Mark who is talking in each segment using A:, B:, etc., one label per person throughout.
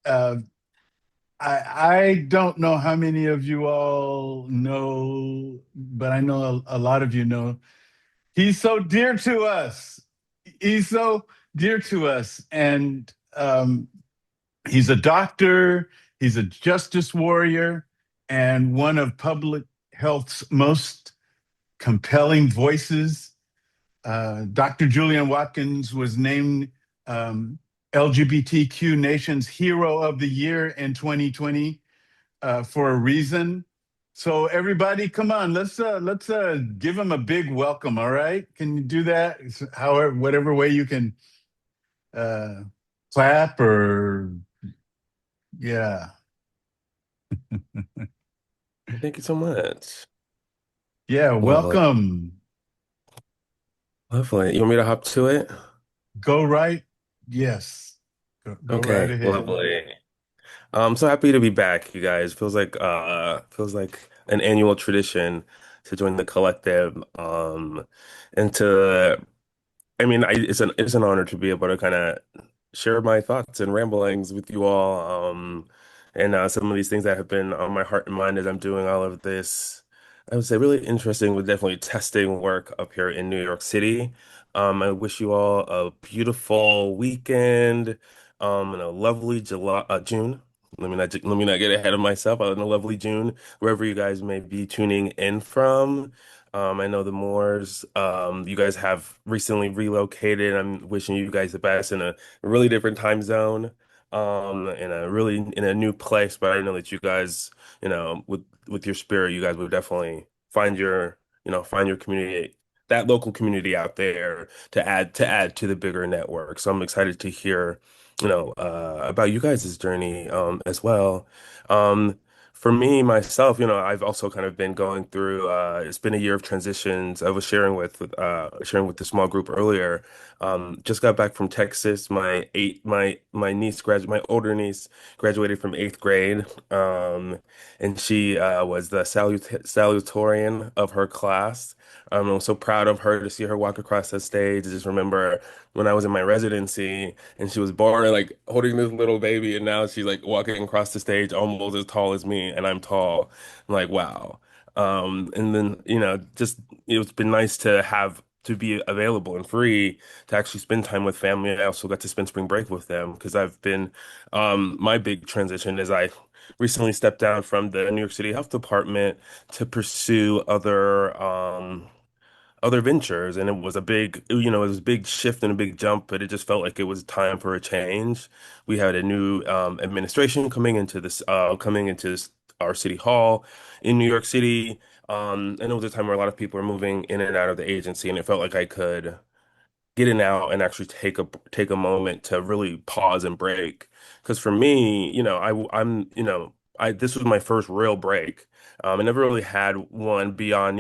A: Uh, I don't know how many of you all know, but I know a lot of you know. He's so dear to us. He's so dear to us, and he's a doctor. He's a justice warrior, and one of public health's most compelling voices. Dr. Julian Watkins was named um, LGBTQ Nation's Hero of the Year in 2020 for a reason. So everybody, come on, let's give him a big welcome. All right, can you do that? However, whatever way you can uh, clap or yeah,
B: Thank you so much.
A: yeah,
B: Lovely.
A: welcome.
B: Lovely. You want me to hop to it?
A: Go right, yes, go right
B: Okay,
A: ahead.
B: lovely. I'm so happy to be back, you guys. Feels like an annual tradition to join the collective. And to it's an honor to be able to kind of share my thoughts and ramblings with you all. And some of these things that have been on my heart and mind as I'm doing all of this. I would say really interesting with definitely testing work up here in New York City. I wish you all a beautiful weekend, and a lovely June. Let me not get ahead of myself. In a lovely June, wherever you guys may be tuning in from. I know the Moors, you guys have recently relocated. I'm wishing you guys the best in a really different time zone, in a new place. But I know that you guys, with your spirit, you guys would definitely find your community, that local community out there to add to the bigger network. So I'm excited to hear, about you guys' journey, as well. Um, for me, myself, I've also kind of been going through, it's been a year of transitions. I was sharing with the small group earlier. Just got back from Texas. My niece my older niece graduated from eighth grade. And she was the salutatorian of her class. I'm so proud of her to see her walk across the stage. I just remember when I was in my residency and she was born like holding this little baby, and now she's like walking across the stage almost as tall as me, and I'm tall. I'm like, wow. And then, just it's been nice to have to be available and free to actually spend time with family. I also got to spend spring break with them because I've been, my big transition is I recently stepped down from the New York City Health Department to pursue other ventures, and it was a big, it was a big shift and a big jump, but it just felt like it was time for a change. We had a new administration coming into our city hall in New York City, and it was a time where a lot of people were moving in and out of the agency, and it felt like I could get in out and actually take a moment to really pause and break. Because for me, I this was my first real break. I never really had one beyond,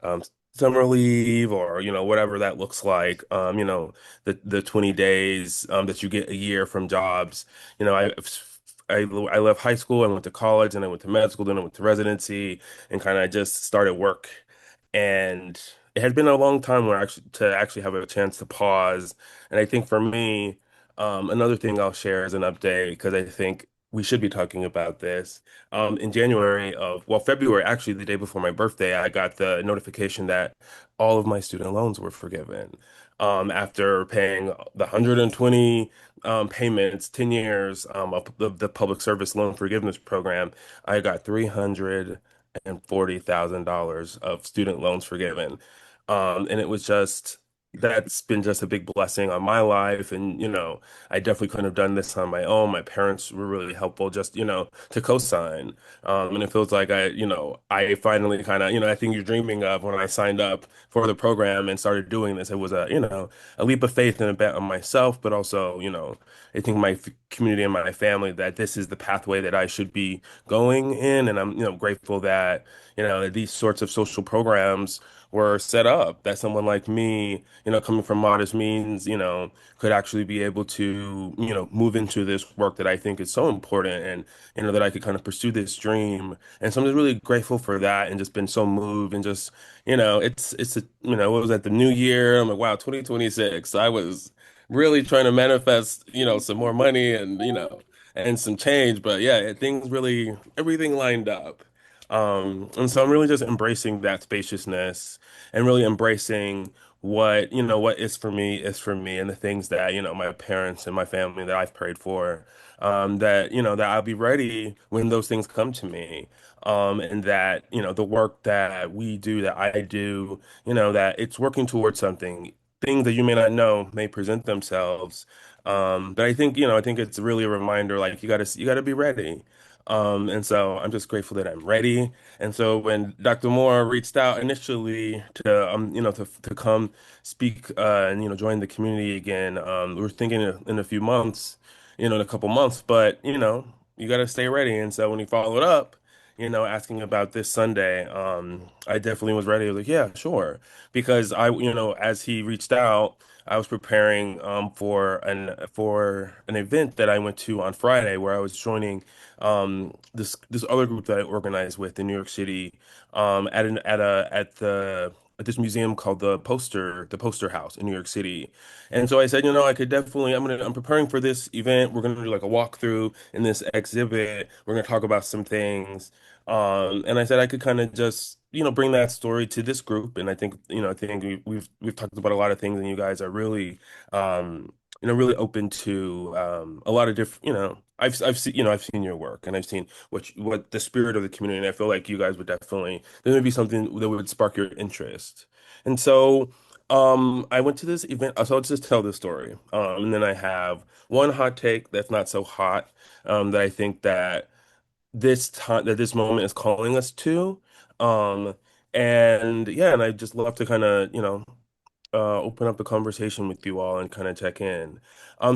B: um, summer leave or whatever that looks like. The 20 days that you get a year from jobs. You know, I left high school, I went to college, and I went to med school, then I went to residency, and kind of just started work. And it had been a long time where to actually have a chance to pause. And I think for me, another thing I'll share as an update, because I think we should be talking about this. In February, actually, the day before my birthday, I got the notification that all of my student loans were forgiven. After paying the 120 payments, 10 years of the public service loan forgiveness program, I got $340,000 of student loans forgiven. And it was just, that's been just a big blessing on my life. And, I definitely couldn't have done this on my own. My parents were really helpful just, to co-sign. And it feels like I finally kind of, I think you're dreaming of when I signed up for the program and started doing this. It was a leap of faith and a bet on myself, but also, I think my community and my family that this is the pathway that I should be going in. And I'm, grateful that, that these sorts of social programs were set up, that someone like me, coming from modest means, could actually be able to, move into this work that I think is so important, and, that I could kind of pursue this dream. And so I'm just really grateful for that and just been so moved and just, what was that, the new year? I'm like, wow, 2026. really trying to manifest, some more money and, and some change. But yeah, things really, everything lined up. And so I'm really just embracing that spaciousness and really embracing what is for me and the things that, my parents and my family that I've prayed for, that I'll be ready when those things come to me. And that, the work that we do, that I do, that it's working towards something. Things that you may not know may present themselves. But I think it's really a reminder, like you gotta be ready. And so I'm just grateful that I'm ready. And so when Dr. Moore reached out initially to come speak and join the community again, we were thinking in a few months, in a couple months, but you got to stay ready. And so when he followed up, asking about this Sunday, I definitely was ready. I was like, yeah, sure, because as he reached out, I was preparing for an event that I went to on Friday where I was joining this other group that I organized with in New York City at an at this museum called the Poster House in New York City. And so I said, I could definitely I'm preparing for this event. We're gonna do like a walkthrough in this exhibit. We're gonna talk about some things. And I said I could kind of just, bring that story to this group. And I think we've talked about a lot of things, and you guys are really, really open to a lot of different, I've seen your work, and I've seen what the spirit of the community. And I feel like you guys would definitely there would be something that would spark your interest. And so, I went to this event. So I'll just tell this story. And then I have one hot take that's not so hot, that I think that this moment is calling us to. Um, and yeah, and I just love to kind of, open up the conversation with you all and kind of check in.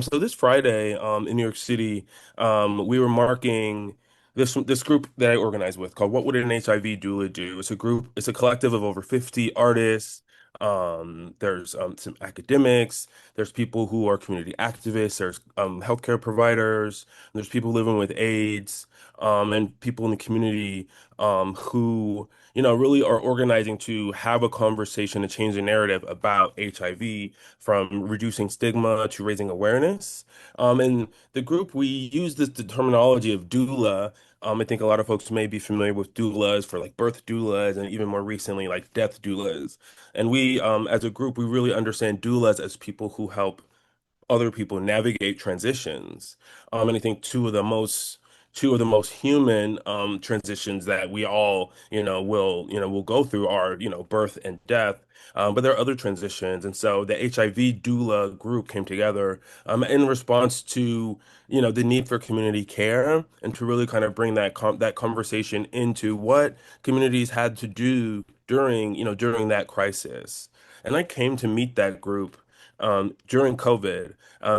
B: So this Friday, in New York City, we were marking this group that I organized with called "What Would an HIV Doula Do?" It's a group, it's a collective of over 50 artists. There's some academics, there's people who are community activists, there's healthcare providers, there's people living with AIDS, and people in the community who really are organizing to have a conversation to change the narrative about HIV, from reducing stigma to raising awareness. And the group, we use the terminology of doula. I think a lot of folks may be familiar with doulas for like birth doulas and even more recently like death doulas. And we, as a group, we really understand doulas as people who help other people navigate transitions. And I think two of the most human transitions that we all, will go through are, birth and death. But there are other transitions. And so the HIV doula group came together in response to, the need for community care and to really kind of bring that conversation into what communities had to do during that crisis. And I came to meet that group during COVID.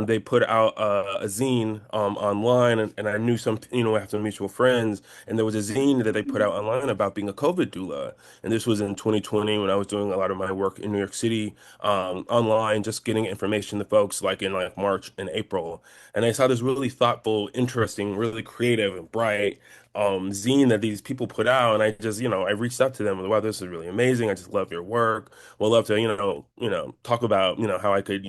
B: They put out a zine online, and I knew some, I have some mutual friends, and there was a zine that they put out online about being a COVID doula. And this was in 2020 when I was doing a lot of my work in New York City, online, just getting information to folks like in like March and April. And I saw this really thoughtful, interesting, really creative and bright zine that these people put out, and I just, I reached out to them. Wow, this is really amazing. I just love your work. Would love to, talk about, how I could,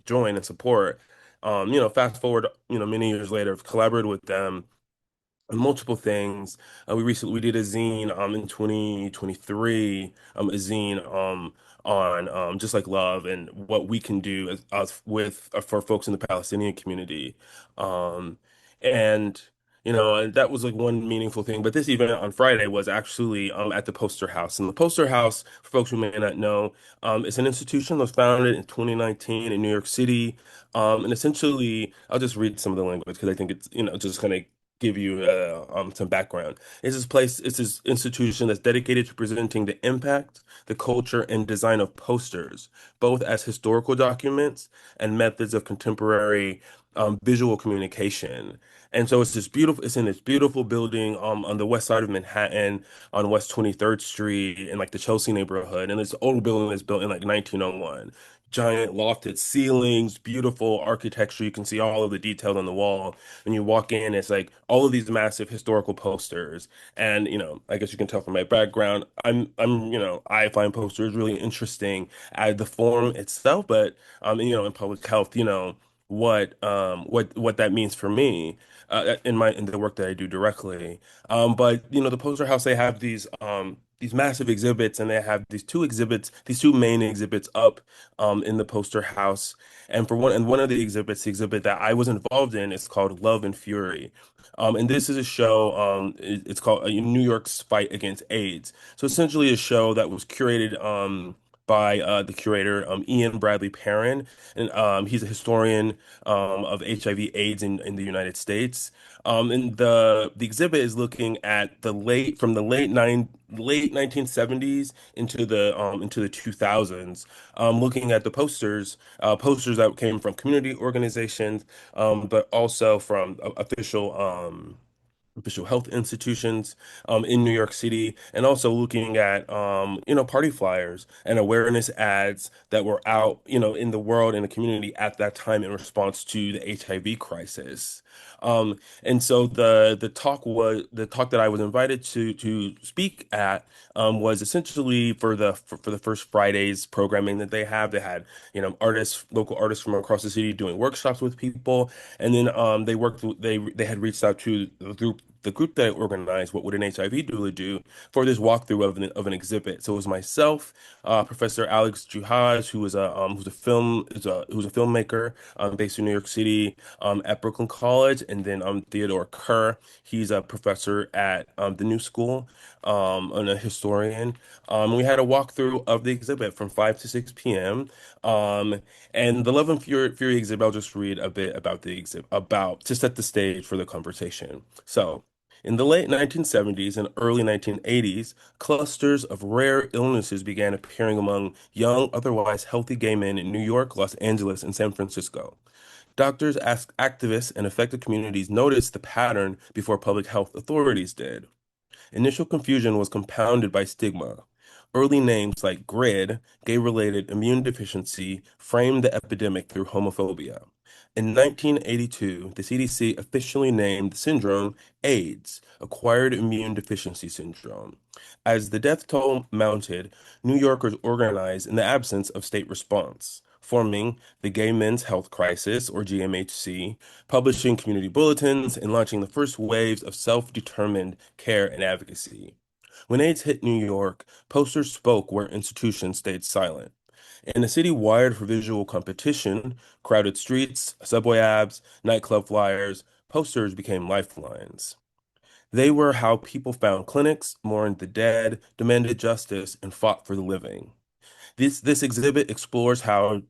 B: join and support. Fast forward, many years later, I've collaborated with them on multiple things. We did a zine in 2023, a zine on just like love and what we can do as us with for folks in the Palestinian community. Um, and and that was like one meaningful thing. But this event on Friday was actually at the Poster House. And the Poster House, for folks who may not know, it's an institution that was founded in 2019 in New York City. And essentially, I'll just read some of the language because I think it's, just kind of give you some background. It's this institution that's dedicated to presenting the impact, the culture, and design of posters, both as historical documents and methods of contemporary visual communication. And so it's in this beautiful building on the west side of Manhattan on West 23rd Street in like the Chelsea neighborhood. And this old building is built in like 1901. giant lofted ceilings, beautiful architecture. You can see all of the details on the wall. When you walk in, it's like all of these massive historical posters. And, I guess you can tell from my background, I find posters really interesting at the form itself, but, in public health, what that means for me, in the work that I do directly. But the poster house, they have these massive exhibits, and they have these two main exhibits up in the poster house. And one of the exhibits, the exhibit that I was involved in, is called Love and Fury. And this is a show, it's called New York's Fight Against AIDS. So essentially a show that was curated by the curator, Ian Bradley Perrin. And he's a historian of HIV AIDS in the United States. And the exhibit is looking at the late 1970s into the 2000s, looking at the posters that came from community organizations, but also from official health institutions in New York City, and also looking at party flyers and awareness ads that were out in the world, in the community at that time, in response to the HIV crisis. And so the talk that I was invited to speak at was essentially for the first Fridays programming that they have. They had local artists from across the city doing workshops with people, and then they had reached out to the group that organized What Would an HIV Doula Do, for this walkthrough of an exhibit. So it was myself, Professor Alex Juhas, who's a filmmaker based in New York City at Brooklyn College, and then Theodore Kerr. He's a professor at the New School and a historian. We had a walkthrough of the exhibit from 5 to 6 p.m. Um, and the Love and Fury exhibit, I'll just read a bit about the exhibit, about to set the stage for the conversation. So, in the late 1970s and early 1980s, clusters of rare illnesses began appearing among young, otherwise healthy gay men in New York, Los Angeles, and San Francisco. Doctors, activists, and affected communities noticed the pattern before public health authorities did. Initial confusion was compounded by stigma. Early names like GRID, gay-related immune deficiency, framed the epidemic through homophobia. In 1982, the CDC officially named the syndrome AIDS, Acquired Immune Deficiency Syndrome. As the death toll mounted, New Yorkers organized in the absence of state response, forming the Gay Men's Health Crisis, or GMHC, publishing community bulletins, and launching the first waves of self-determined care and advocacy. When AIDS hit New York, posters spoke where institutions stayed silent. In a city wired for visual competition, crowded streets, subway ads, nightclub flyers, posters became lifelines. They were how people found clinics, mourned the dead, demanded justice, and fought for the living. This exhibit explores how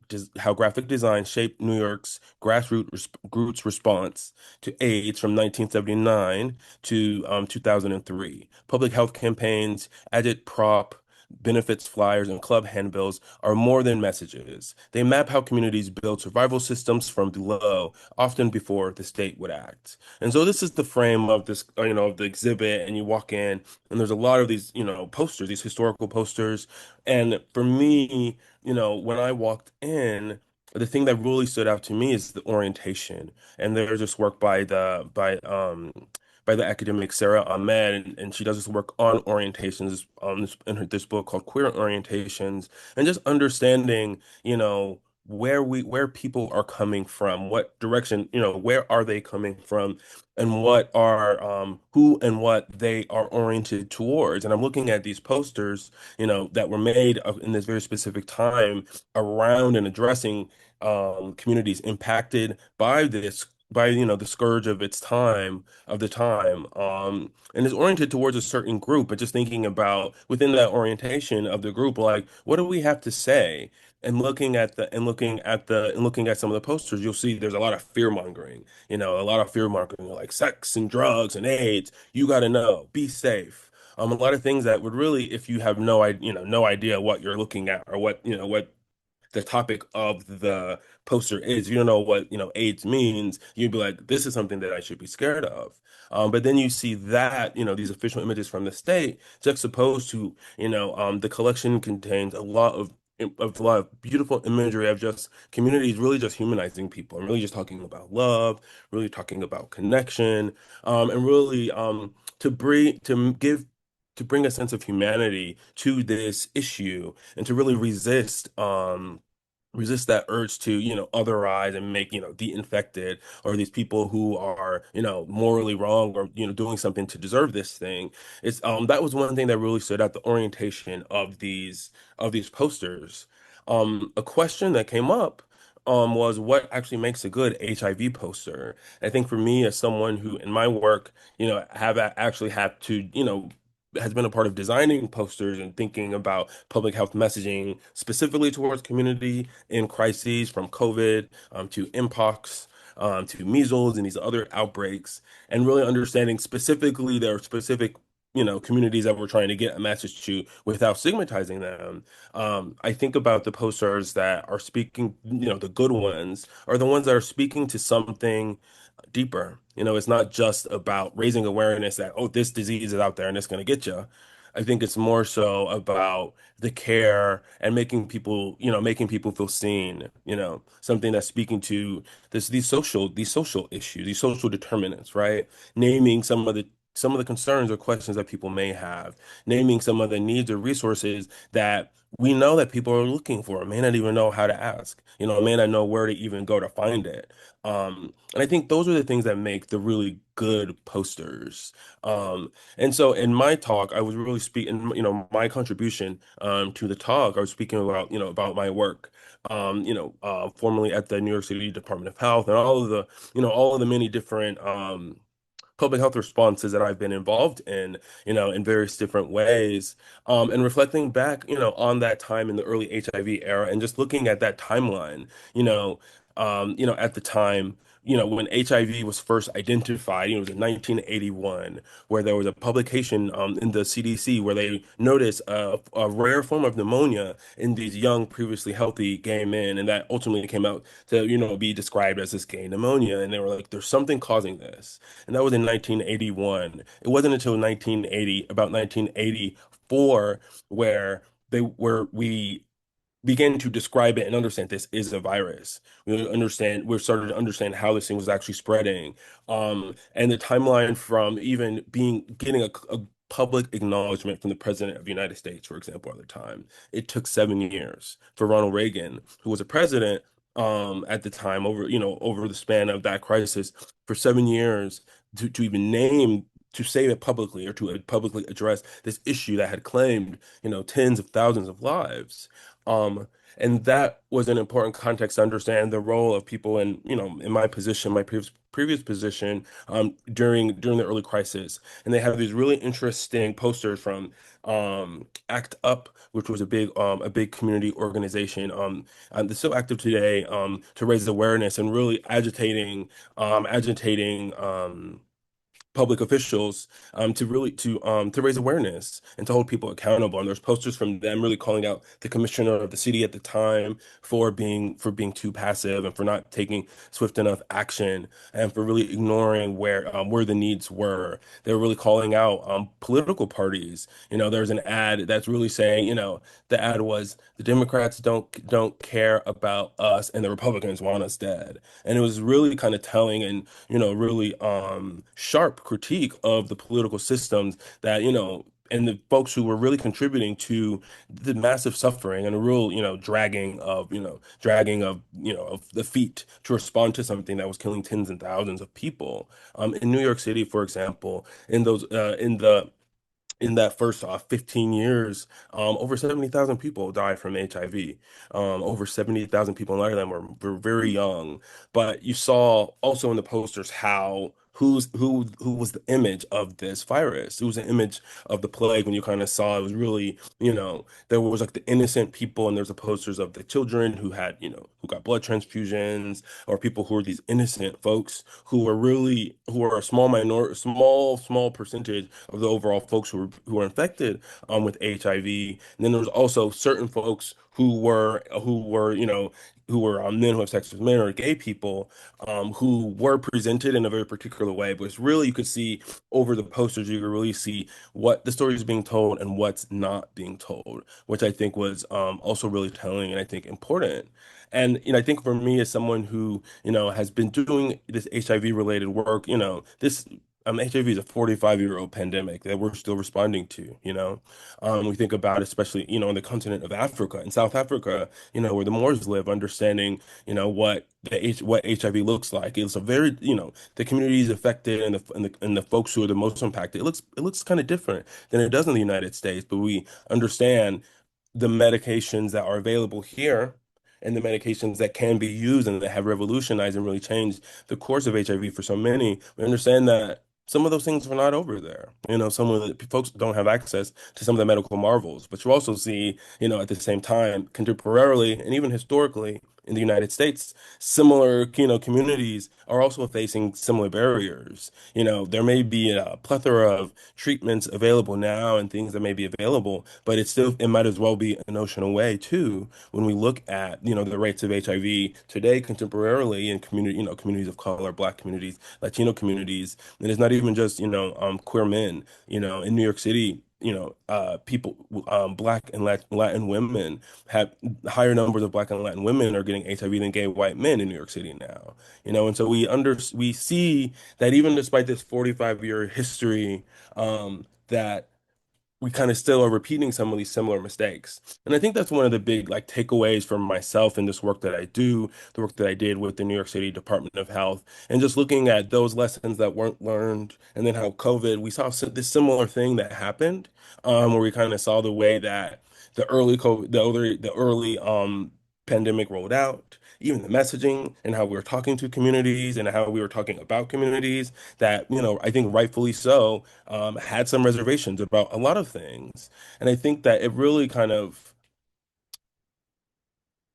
B: graphic design shaped New York's grassroots response to AIDS from 1979 to 2003. Public health campaigns, agitprop, benefits flyers, and club handbills are more than messages. They map how communities build survival systems from below, often before the state would act. And so this is the frame of this, of the exhibit, and you walk in, and there's a lot of these, posters, these historical posters. And for me, when I walked in, the thing that really stood out to me is the orientation. And there's this work by the academic Sarah Ahmed, and she does this work on orientations this book called Queer Orientations, and just understanding, where people are coming from, what direction, where are they coming from, and what are who and what they are oriented towards. And I'm looking at these posters, that were made in this very specific time around and addressing communities impacted by the scourge of the time, and is oriented towards a certain group, but just thinking about within that orientation of the group, like, what do we have to say? And looking at some of the posters, you'll see there's a lot of fear mongering, a lot of fear mongering, like sex and drugs and AIDS. You got to know, be safe. A lot of things that would really, if you have no idea, no idea what you're looking at, or what the topic of the poster is. You don't know what, AIDS means. You'd be like, this is something that I should be scared of. But then you see that, these official images from the state juxtaposed to, the collection contains a lot of of a lot of beautiful imagery of just communities really just humanizing people and really just talking about love, really talking about connection, and really to bring a sense of humanity to this issue and to really resist that urge to, otherize and make, de-infected or these people who are, morally wrong or, doing something to deserve this thing. It's that was one thing that really stood out, the orientation of these posters. A question that came up was what actually makes a good HIV poster. I think for me, as someone who in my work, actually had to, has been a part of designing posters and thinking about public health messaging specifically towards community in crises from COVID to mpox to measles and these other outbreaks, and really understanding specifically their specific communities that we're trying to get a message to without stigmatizing them. I think about the posters that are speaking, the good ones are the ones that are speaking to something deeper. It's not just about raising awareness that, oh, this disease is out there and it's going to get you. I think it's more so about the care and making people feel seen, something that's speaking to these social issues, these social determinants, right? Naming some of the concerns or questions that people may have, naming some of the needs or resources that we know that people are looking for, may not even know how to ask, may not know where to even go to find it. And I think those are the things that make the really good posters. And so in my talk, I was really speaking, my contribution to the talk, I was speaking about, about my work, formerly at the New York City Department of Health and all of the many different public health responses that I've been involved in various different ways. And reflecting back, on that time in the early HIV era and just looking at that timeline, at the time, when HIV was first identified, it was in 1981, where there was a publication in the CDC where they noticed a rare form of pneumonia in these young, previously healthy gay men, and that ultimately came out to, be described as this gay pneumonia. And they were like, there's something causing this. And that was in 1981. It wasn't until about 1984, where we began to describe it and understand this is a virus. We started to understand how this thing was actually spreading. And the timeline from even getting a public acknowledgement from the President of the United States, for example, at the time, it took 7 years for Ronald Reagan, who was a president at the time, over the span of that crisis, for 7 years to even to say it publicly or to publicly address this issue that had claimed, tens of thousands of lives. Um, and that was an important context to understand the role of people in my position, my previous position, during the early crisis. And they have these really interesting posters from ACT UP, which was a big community organization, that's still active today, to raise awareness and really agitating public officials to raise awareness and to hold people accountable. And there's posters from them really calling out the commissioner of the city at the time for being too passive and for not taking swift enough action and for really ignoring where the needs were. They were really calling out political parties. There's an ad that's really saying, the ad was the Democrats don't care about us and the Republicans want us dead. And it was really kind of telling and really sharp critique of the political systems that, and the folks who were really contributing to the massive suffering and a real, dragging of the feet to respond to something that was killing tens and thousands of people. In New York City, for example, in that first 15 years, over 70,000 people died from HIV. Over 70,000 people, a lot of them were very young. But you saw also in the posters who was the image of this virus. It was an image of the plague when you kind of saw it was really, there was like the innocent people, and there's the posters of the children who had, who got blood transfusions, or people who were these innocent folks who are a small percentage of the overall folks who were infected with HIV. And then there was also certain folks who were who were men who have sex with men or gay people who were presented in a very particular way. But it's really, you could see over the posters, you could really see what the story is being told and what's not being told, which I think was also really telling and I think important. And I think for me as someone who has been doing this HIV related work, this HIV is a 45-year-old pandemic that we're still responding to, we think about, especially, in the continent of Africa, in South Africa, where the Moors live, understanding, what HIV looks like. It's a very, the communities affected and the folks who are the most impacted. It looks kind of different than it does in the United States, but we understand the medications that are available here and the medications that can be used and that have revolutionized and really changed the course of HIV for so many. We understand that some of those things are not over there. Some of the folks don't have access to some of the medical marvels. But you also see, at the same time, contemporarily and even historically in the United States, similar, communities are also facing similar barriers. There may be a plethora of treatments available now and things that may be available, but it might as well be an ocean away too when we look at, the rates of HIV today contemporarily in communities of color, Black communities, Latino communities. And it's not even just, queer men, in New York City, people, Black and Latin women have higher numbers of Black and Latin women are getting HIV than gay white men in New York City now, and so we see that even despite this 45-year history, that we kind of still are repeating some of these similar mistakes. And I think that's one of the big like takeaways from myself in this work that I do, the work that I did with the New York City Department of Health, and just looking at those lessons that weren't learned, and then how COVID, we saw this similar thing that happened, where we kind of saw the way that the early COVID, the early pandemic rolled out, even the messaging and how we were talking to communities and how we were talking about communities that, I think rightfully so had some reservations about a lot of things. And I think that it really kind of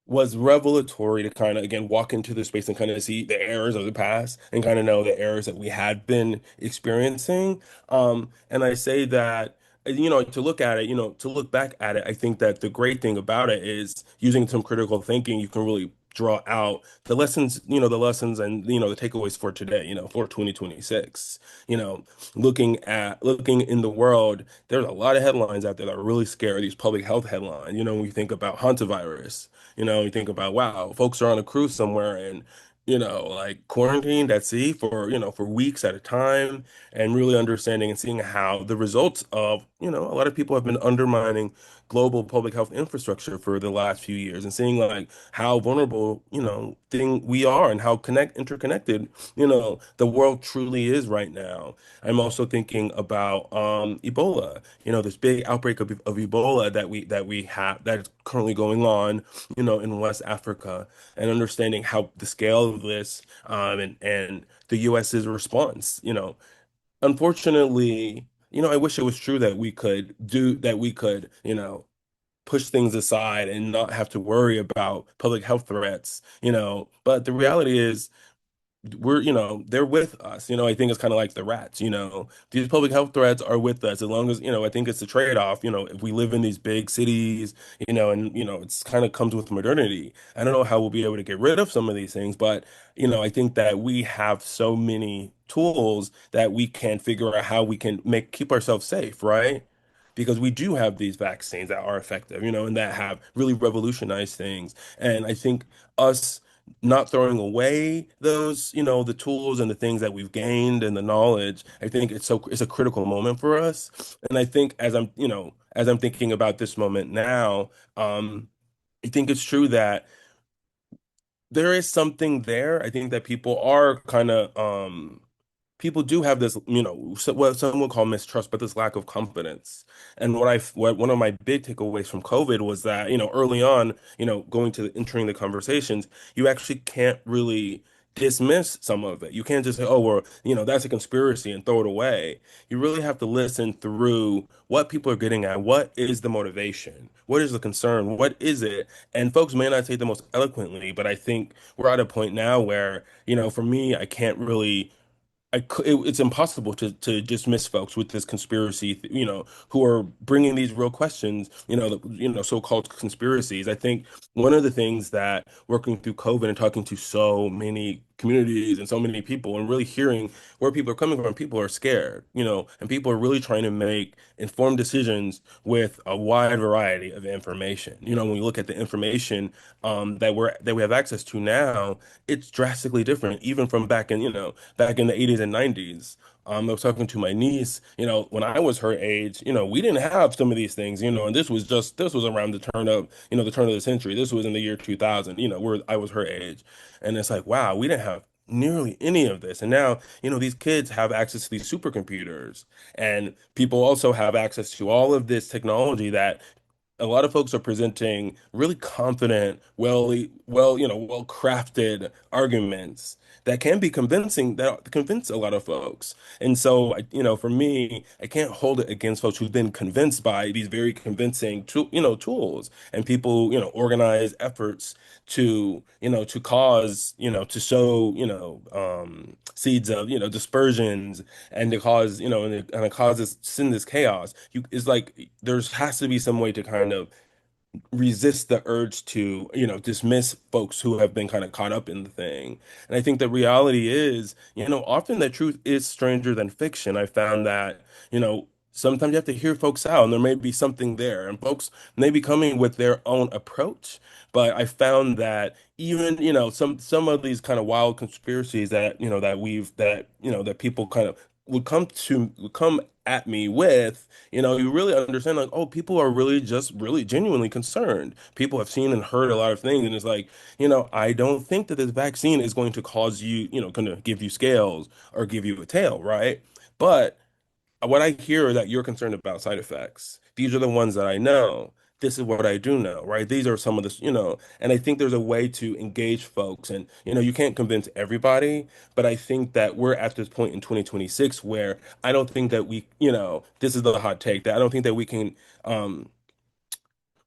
B: was revelatory to kind of again walk into the space and kind of see the errors of the past and kind of know the errors that we had been experiencing. And I say that, to look at it, to look back at it, I think that the great thing about it is using some critical thinking, you can really draw out the lessons and the takeaways for today, for 2026. You know, looking in the world, there's a lot of headlines out there that are really scary, these public health headlines. When we think about hantavirus, you think about, wow, folks are on a cruise somewhere and, like quarantined at sea for weeks at a time, and really understanding and seeing how the results of, a lot of people have been undermining global public health infrastructure for the last few years and seeing like how vulnerable, thing we are and how interconnected, the world truly is right now. I'm also thinking about Ebola, this big outbreak of Ebola that we have that's currently going on, in West Africa, and understanding how the scale of this and the US's response, unfortunately, I wish it was true that we could, push things aside and not have to worry about public health threats, but the reality is they're with us. I think it's kind of like the rats, these public health threats are with us as long as, I think it's a trade-off, if we live in these big cities, and, it's kind of comes with modernity. I don't know how we'll be able to get rid of some of these things, but, I think that we have so many tools that we can figure out how we can keep ourselves safe, right? Because we do have these vaccines that are effective, and that have really revolutionized things. And I think us not throwing away those, the tools and the things that we've gained and the knowledge, I think it's a critical moment for us. And I think as I'm thinking about this moment now, I think it's true that there is something there. I think that people do have this, what some would call mistrust, but this lack of confidence. And what one of my big takeaways from COVID was that, early on, entering the conversations, you actually can't really dismiss some of it. You can't just say, oh, well, that's a conspiracy and throw it away. You really have to listen through what people are getting at. What is the motivation? What is the concern? What is it? And folks may not say it the most eloquently, but I think we're at a point now where, for me, I can't really it's impossible to dismiss folks with this conspiracy, who are bringing these real questions, so-called conspiracies. I think one of the things that working through COVID and talking to so many communities and so many people and really hearing where people are coming from, people are scared, and people are really trying to make informed decisions with a wide variety of information. When we look at the information that we have access to now, it's drastically different, even from back in the 80s and 90s. I was talking to my niece, when I was her age, we didn't have some of these things, and this was around the turn of the century. This was in the year 2000, where I was her age. And it's like, wow, we didn't have nearly any of this. And now, these kids have access to these supercomputers, and people also have access to all of this technology that a lot of folks are presenting really confident, well crafted arguments that can be convincing, that convince a lot of folks. And so, for me, I can't hold it against folks who've been convinced by these very convincing, tools, and people, organize efforts to cause, to sow, seeds of, dispersions, and to cause, and it causes send this chaos. It's like there has to be some way to kind of resist the urge to, dismiss folks who have been kind of caught up in the thing. And I think the reality is, often the truth is stranger than fiction. I found that, sometimes you have to hear folks out, and there may be something there, and folks may be coming with their own approach. But I found that even, some of these kind of wild conspiracies that, that people kind of would come at me with, you really understand, like, oh, people are really just really genuinely concerned. People have seen and heard a lot of things, and it's like, I don't think that this vaccine is going to cause you, going to give you scales or give you a tail, right? But what I hear is that you're concerned about side effects. These are the ones that I know. This is what I do know, right? These are some of the, and I think there's a way to engage folks. And, you can't convince everybody, but I think that we're at this point in 2026 where I don't think that this is the hot take, that I don't think that um,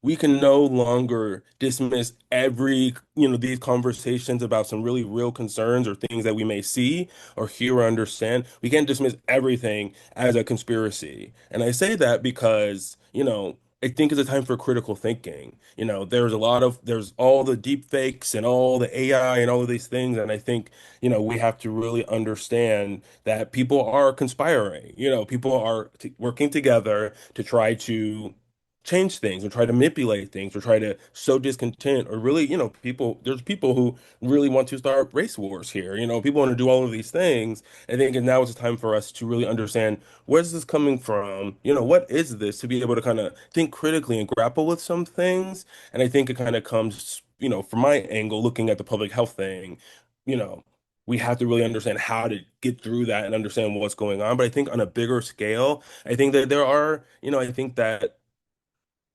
B: we can no longer dismiss every, these conversations about some really real concerns or things that we may see or hear or understand. We can't dismiss everything as a conspiracy. And I say that because, I think it's a time for critical thinking. There's all the deep fakes and all the AI and all of these things. And I think, we have to really understand that people are conspiring. People are working together to try to change things or try to manipulate things or try to sow discontent, or really, there's people who really want to start race wars here. People want to do all of these things. I think now is the time for us to really understand, where's this coming from? What is this, to be able to kind of think critically and grapple with some things. And I think it kind of comes, from my angle, looking at the public health thing, you know, we have to really understand how to get through that and understand what's going on. But I think on a bigger scale, I think that there are, I think that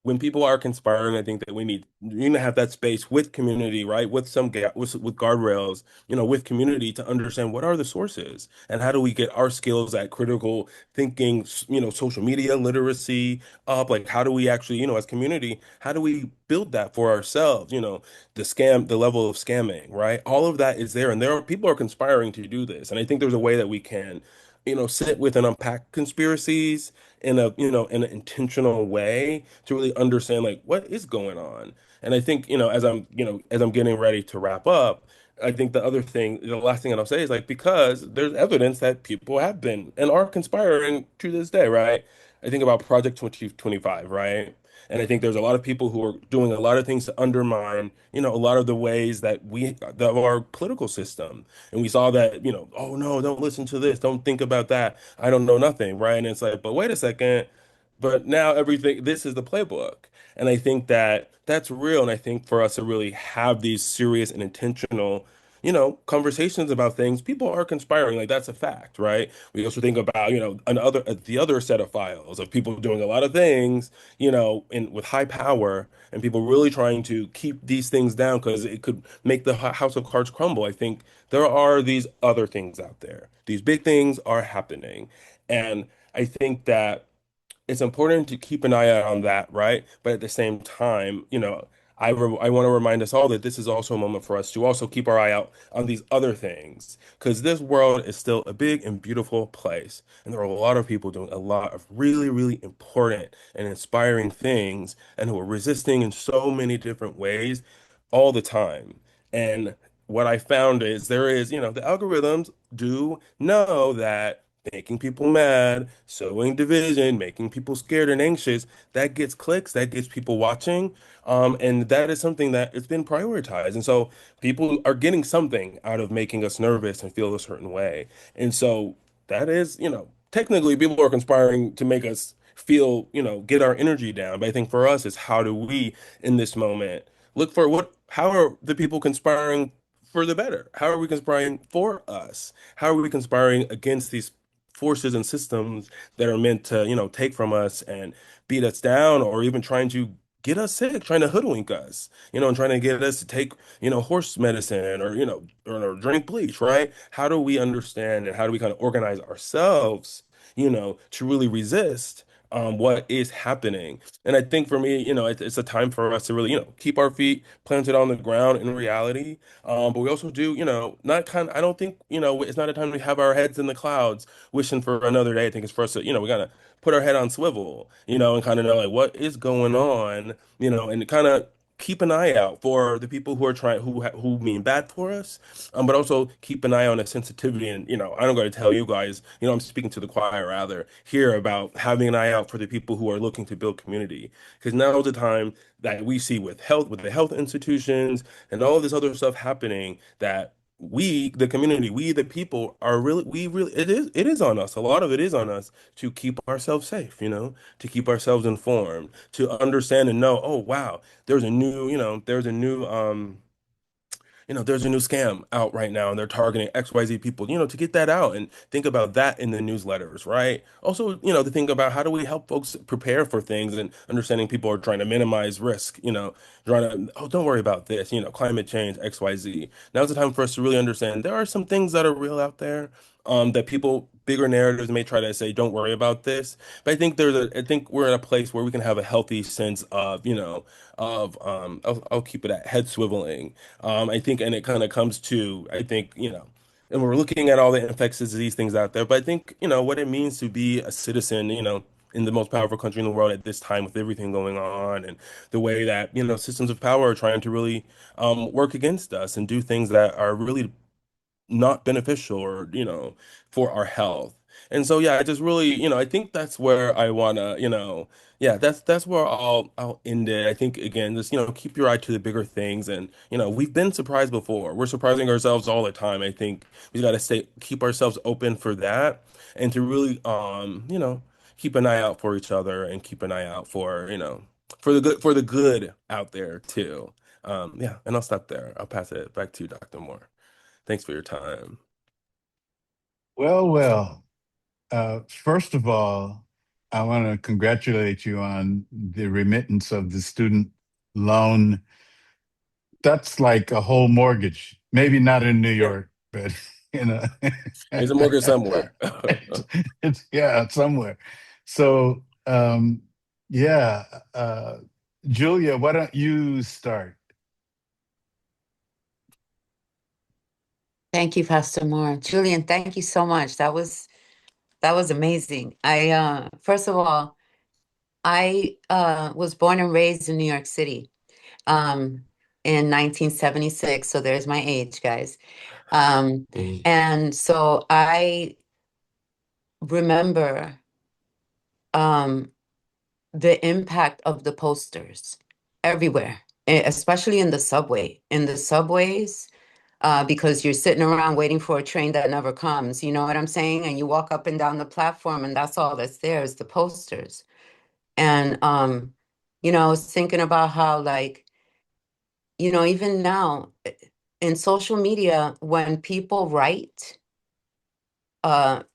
B: when people are conspiring, I think that we need to have that space with community, right? With with guardrails, with community, to understand what are the sources and how do we get our skills at critical thinking, social media literacy up. Like, how do we actually, as community, how do we build that for ourselves? The level of scamming, right? All of that is there, and there are people are conspiring to do this, and I think there's a way that we can, sit with and unpack conspiracies in an intentional way to really understand, like, what is going on. And I think, as I'm getting ready to wrap up, I think the last thing that I'll say is, like, because there's evidence that people have been and are conspiring to this day, right? I think about Project 2025, right? And I think there's a lot of people who are doing a lot of things to undermine, a lot of the ways that our political system. And we saw that, oh no, don't listen to this, don't think about that. I don't know nothing, right? And it's like, but wait a second. But now this is the playbook. And I think that that's real. And I think for us to really have these serious and intentional, conversations about things, people are conspiring. Like, that's a fact, right? We also think about, the other set of files of people doing a lot of things, with high power, and people really trying to keep these things down because it could make the house of cards crumble. I think there are these other things out there. These big things are happening. And I think that it's important to keep an eye out on that, right? But at the same time, I want to remind us all that this is also a moment for us to also keep our eye out on these other things, because this world is still a big and beautiful place, and there are a lot of people doing a lot of really, really important and inspiring things, and who are resisting in so many different ways all the time. And what I found is there is, the algorithms do know that making people mad, sowing division, making people scared and anxious, that gets clicks, that gets people watching. And that is something that it's been prioritized. And so people are getting something out of making us nervous and feel a certain way. And so that is, technically people are conspiring to make us feel, get our energy down. But I think for us is how do we in this moment look for how are the people conspiring for the better? How are we conspiring for us? How are we conspiring against these forces and systems that are meant to, take from us and beat us down or even trying to get us sick, trying to hoodwink us, and trying to get us to take, horse medicine or, or drink bleach, right? How do we understand and how do we kind of organize ourselves, to really resist what is happening? And I think for me, it's a time for us to really, keep our feet planted on the ground in reality. But we also do, I don't think, it's not a time to have our heads in the clouds wishing for another day. I think it's for us to, we gotta put our head on swivel, and kind of know like what is going on, and kind of keep an eye out for the people who are trying who mean bad for us, but also keep an eye on a sensitivity. And I don't got to tell you guys, I'm speaking to the choir rather here about having an eye out for the people who are looking to build community, because now is the time that we see with the health institutions and all this other stuff happening that we, the community, we, the people are really, it is on us. A lot of it is on us to keep ourselves safe, to keep ourselves informed, to understand and know, oh, wow, there's a new scam out right now and they're targeting XYZ people, to get that out and think about that in the newsletters, right? Also, to think about how do we help folks prepare for things and understanding people are trying to minimize risk, trying to, oh, don't worry about this, climate change, XYZ. Now's the time for us to really understand there are some things that are real out there, that people, bigger narratives may try to say, don't worry about this. But I think we're in a place where we can have a healthy sense of, I'll keep it at head swiveling. I think, and it kind of comes to, I think, and we're looking at all the infectious disease things out there, but I think, what it means to be a citizen, in the most powerful country in the world at this time with everything going on and the way that, systems of power are trying to really work against us and do things that are really not beneficial or, for our health. And so, yeah, I just really, I think that's where I wanna, yeah, that's where I'll end it. I think again, just, keep your eye to the bigger things. And, we've been surprised before. We're surprising ourselves all the time. I think we gotta keep ourselves open for that and to really, keep an eye out for each other and keep an eye out for, for the good out there too. Yeah, and I'll stop there. I'll pass it back to you, Dr. Moore. Thanks for your time.
A: Well, well. First of all, I want to congratulate you on the remittance of the student loan. That's like a whole mortgage. Maybe not in New
B: Yeah,
A: York, but you know,
B: there's a mortgage somewhere.
A: it's yeah, somewhere. So yeah, Julia, why don't you start?
C: Thank you, Pastor Moore. Julian, thank you so much. That was amazing. I first of all, I was born and raised in New York City um in 1976, so there's my age, guys. Um
B: Mm.
C: and so I remember um the impact of the posters everywhere, especially in the subway. In the subways, because you're sitting around waiting for a train that never comes. You know what I'm saying? And you walk up and down the platform, and that's all that's there is the posters. And I was thinking about how, like, even now in social media, when people write,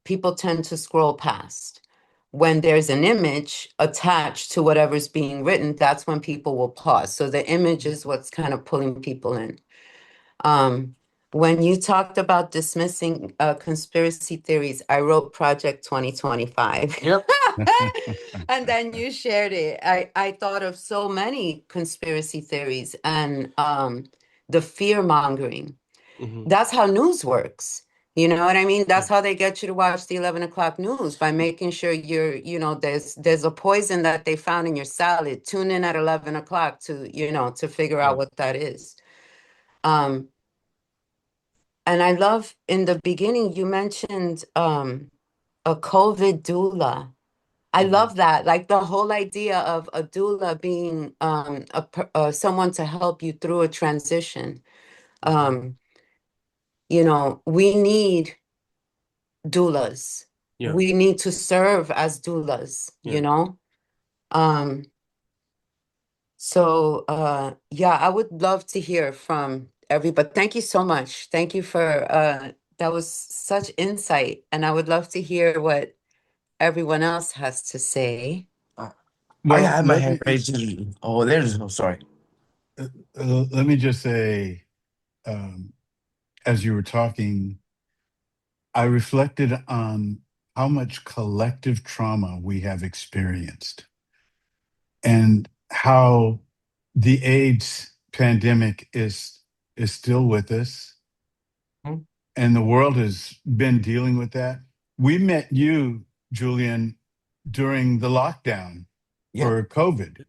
C: people tend to scroll past. When there's an image attached to whatever's being written, that's when people will pause. So the image is what's kind of pulling people in. Um, when you talked about dismissing conspiracy theories, I wrote Project 2025.
D: Yep.
C: And then you shared it. I thought of so many conspiracy theories and the fear mongering.
B: Hmm.
C: That's how news works. You know what I mean? That's how they get you to watch the 11 o'clock news by making sure there's a poison that they found in your salad. Tune in at 11 o'clock to figure
B: Yeah.
C: out what that is. Um, and I love in the beginning you mentioned a COVID doula. I
B: Hmm.
C: love that. Like the whole idea of a doula being someone to help you through a transition.
B: Hmm.
C: Um, we need doulas.
B: Yeah.
C: We need to serve as doulas,
B: Yeah.
C: Um, so yeah, I would love to hear from everybody. Thank you so much. Thank you for that was such insight, and I would love to hear what everyone else has to say.
D: Uh, I
A: Well,
D: had my hand raised. Oh, there's no sorry.
A: let me just say, um, as you were talking, I reflected on how much collective trauma we have experienced and how the AIDS pandemic is still with us,
D: Hmm?
A: and the world has been dealing with that. We met you, Julian, during the lockdown
D: Yeah.
A: for COVID.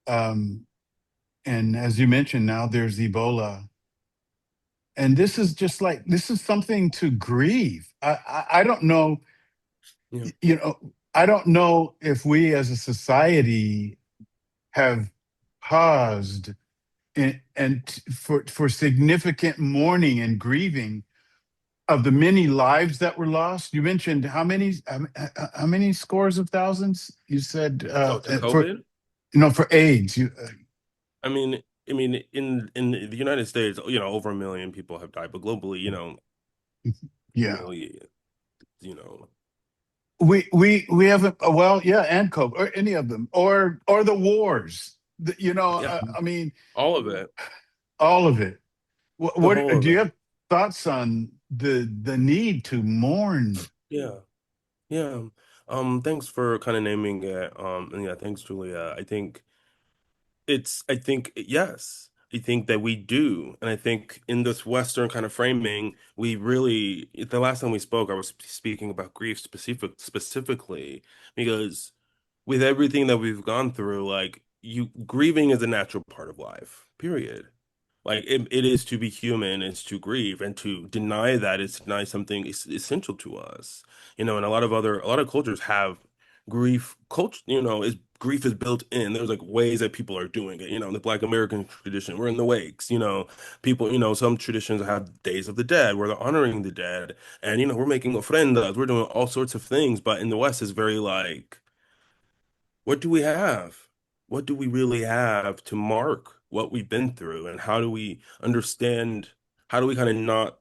A: Um, and as you mentioned, now there's Ebola. And this is something to grieve. I don't know,
B: Yeah.
A: I don't know if we as a society have paused for significant mourning and grieving of the many lives that were lost. You mentioned how many scores of thousands? You said
B: Oh, to COVID?
A: for AIDS.
B: In the United States, over 1 million people have died, but globally,
A: Yeah,
B: million, you know,
A: we haven't. Well, yeah, and COVID or any of them or the wars.
B: yeah,
A: I mean,
B: all of it,
A: all of it.
B: the
A: What
B: whole of
A: do you
B: it.
A: have thoughts on the need to mourn?
B: Yeah, yeah. Thanks for kind of naming it. And yeah, thanks, Julia. I think, yes, I think that we do. And I think in this Western kind of framing, the last time we spoke, I was speaking about grief specifically, because with everything that we've gone through, like grieving is a natural part of life, period. Like it is to be human, is to grieve, and to deny that is to deny something essential to us. And a lot of cultures have grief culture, is grief is built in. There's like ways that people are doing it. The Black American tradition, we're in the wakes, people, some traditions have days of the dead where they're honoring the dead, and we're making ofrendas, we're doing all sorts of things, but in the West it's very like, what do we have? What do we really have to mark what we've been through? And how do we understand? How do we kind of not,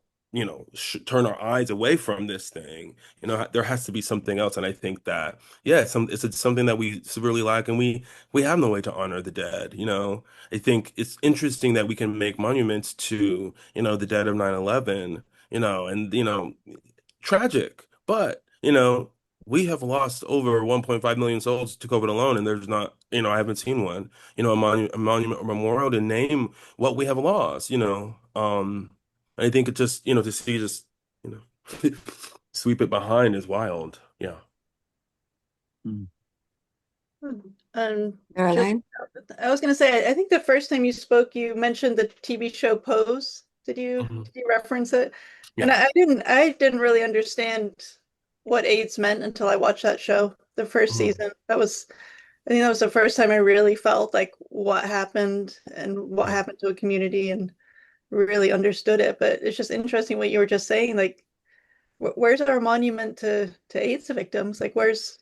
B: sh turn our eyes away from this thing? There has to be something else. And I think that, yeah, it's something that we severely lack, and we have no way to honor the dead. I think it's interesting that we can make monuments to, the dead of 9/11, and, tragic, but, we have lost over 1.5 million souls to COVID alone, and there's not, I haven't seen one, a monument or memorial to name what we have lost, and I think it just, to see just, you know, sweep it behind is wild. Yeah.
E: Just,
C: Caroline?
E: I was going to say, I think the first time you spoke, you mentioned the TV show Pose.
B: Mhm.
E: Did you reference it? And
B: Yeah.
E: I didn't really understand what AIDS meant until I watched that show, the first
B: Mhm.
E: season. I think that was the first time I really felt like what happened and what
B: Yeah.
E: happened to a community and really understood it. But it's just interesting what you were just saying. Like, where's our monument to AIDS victims? Like, where's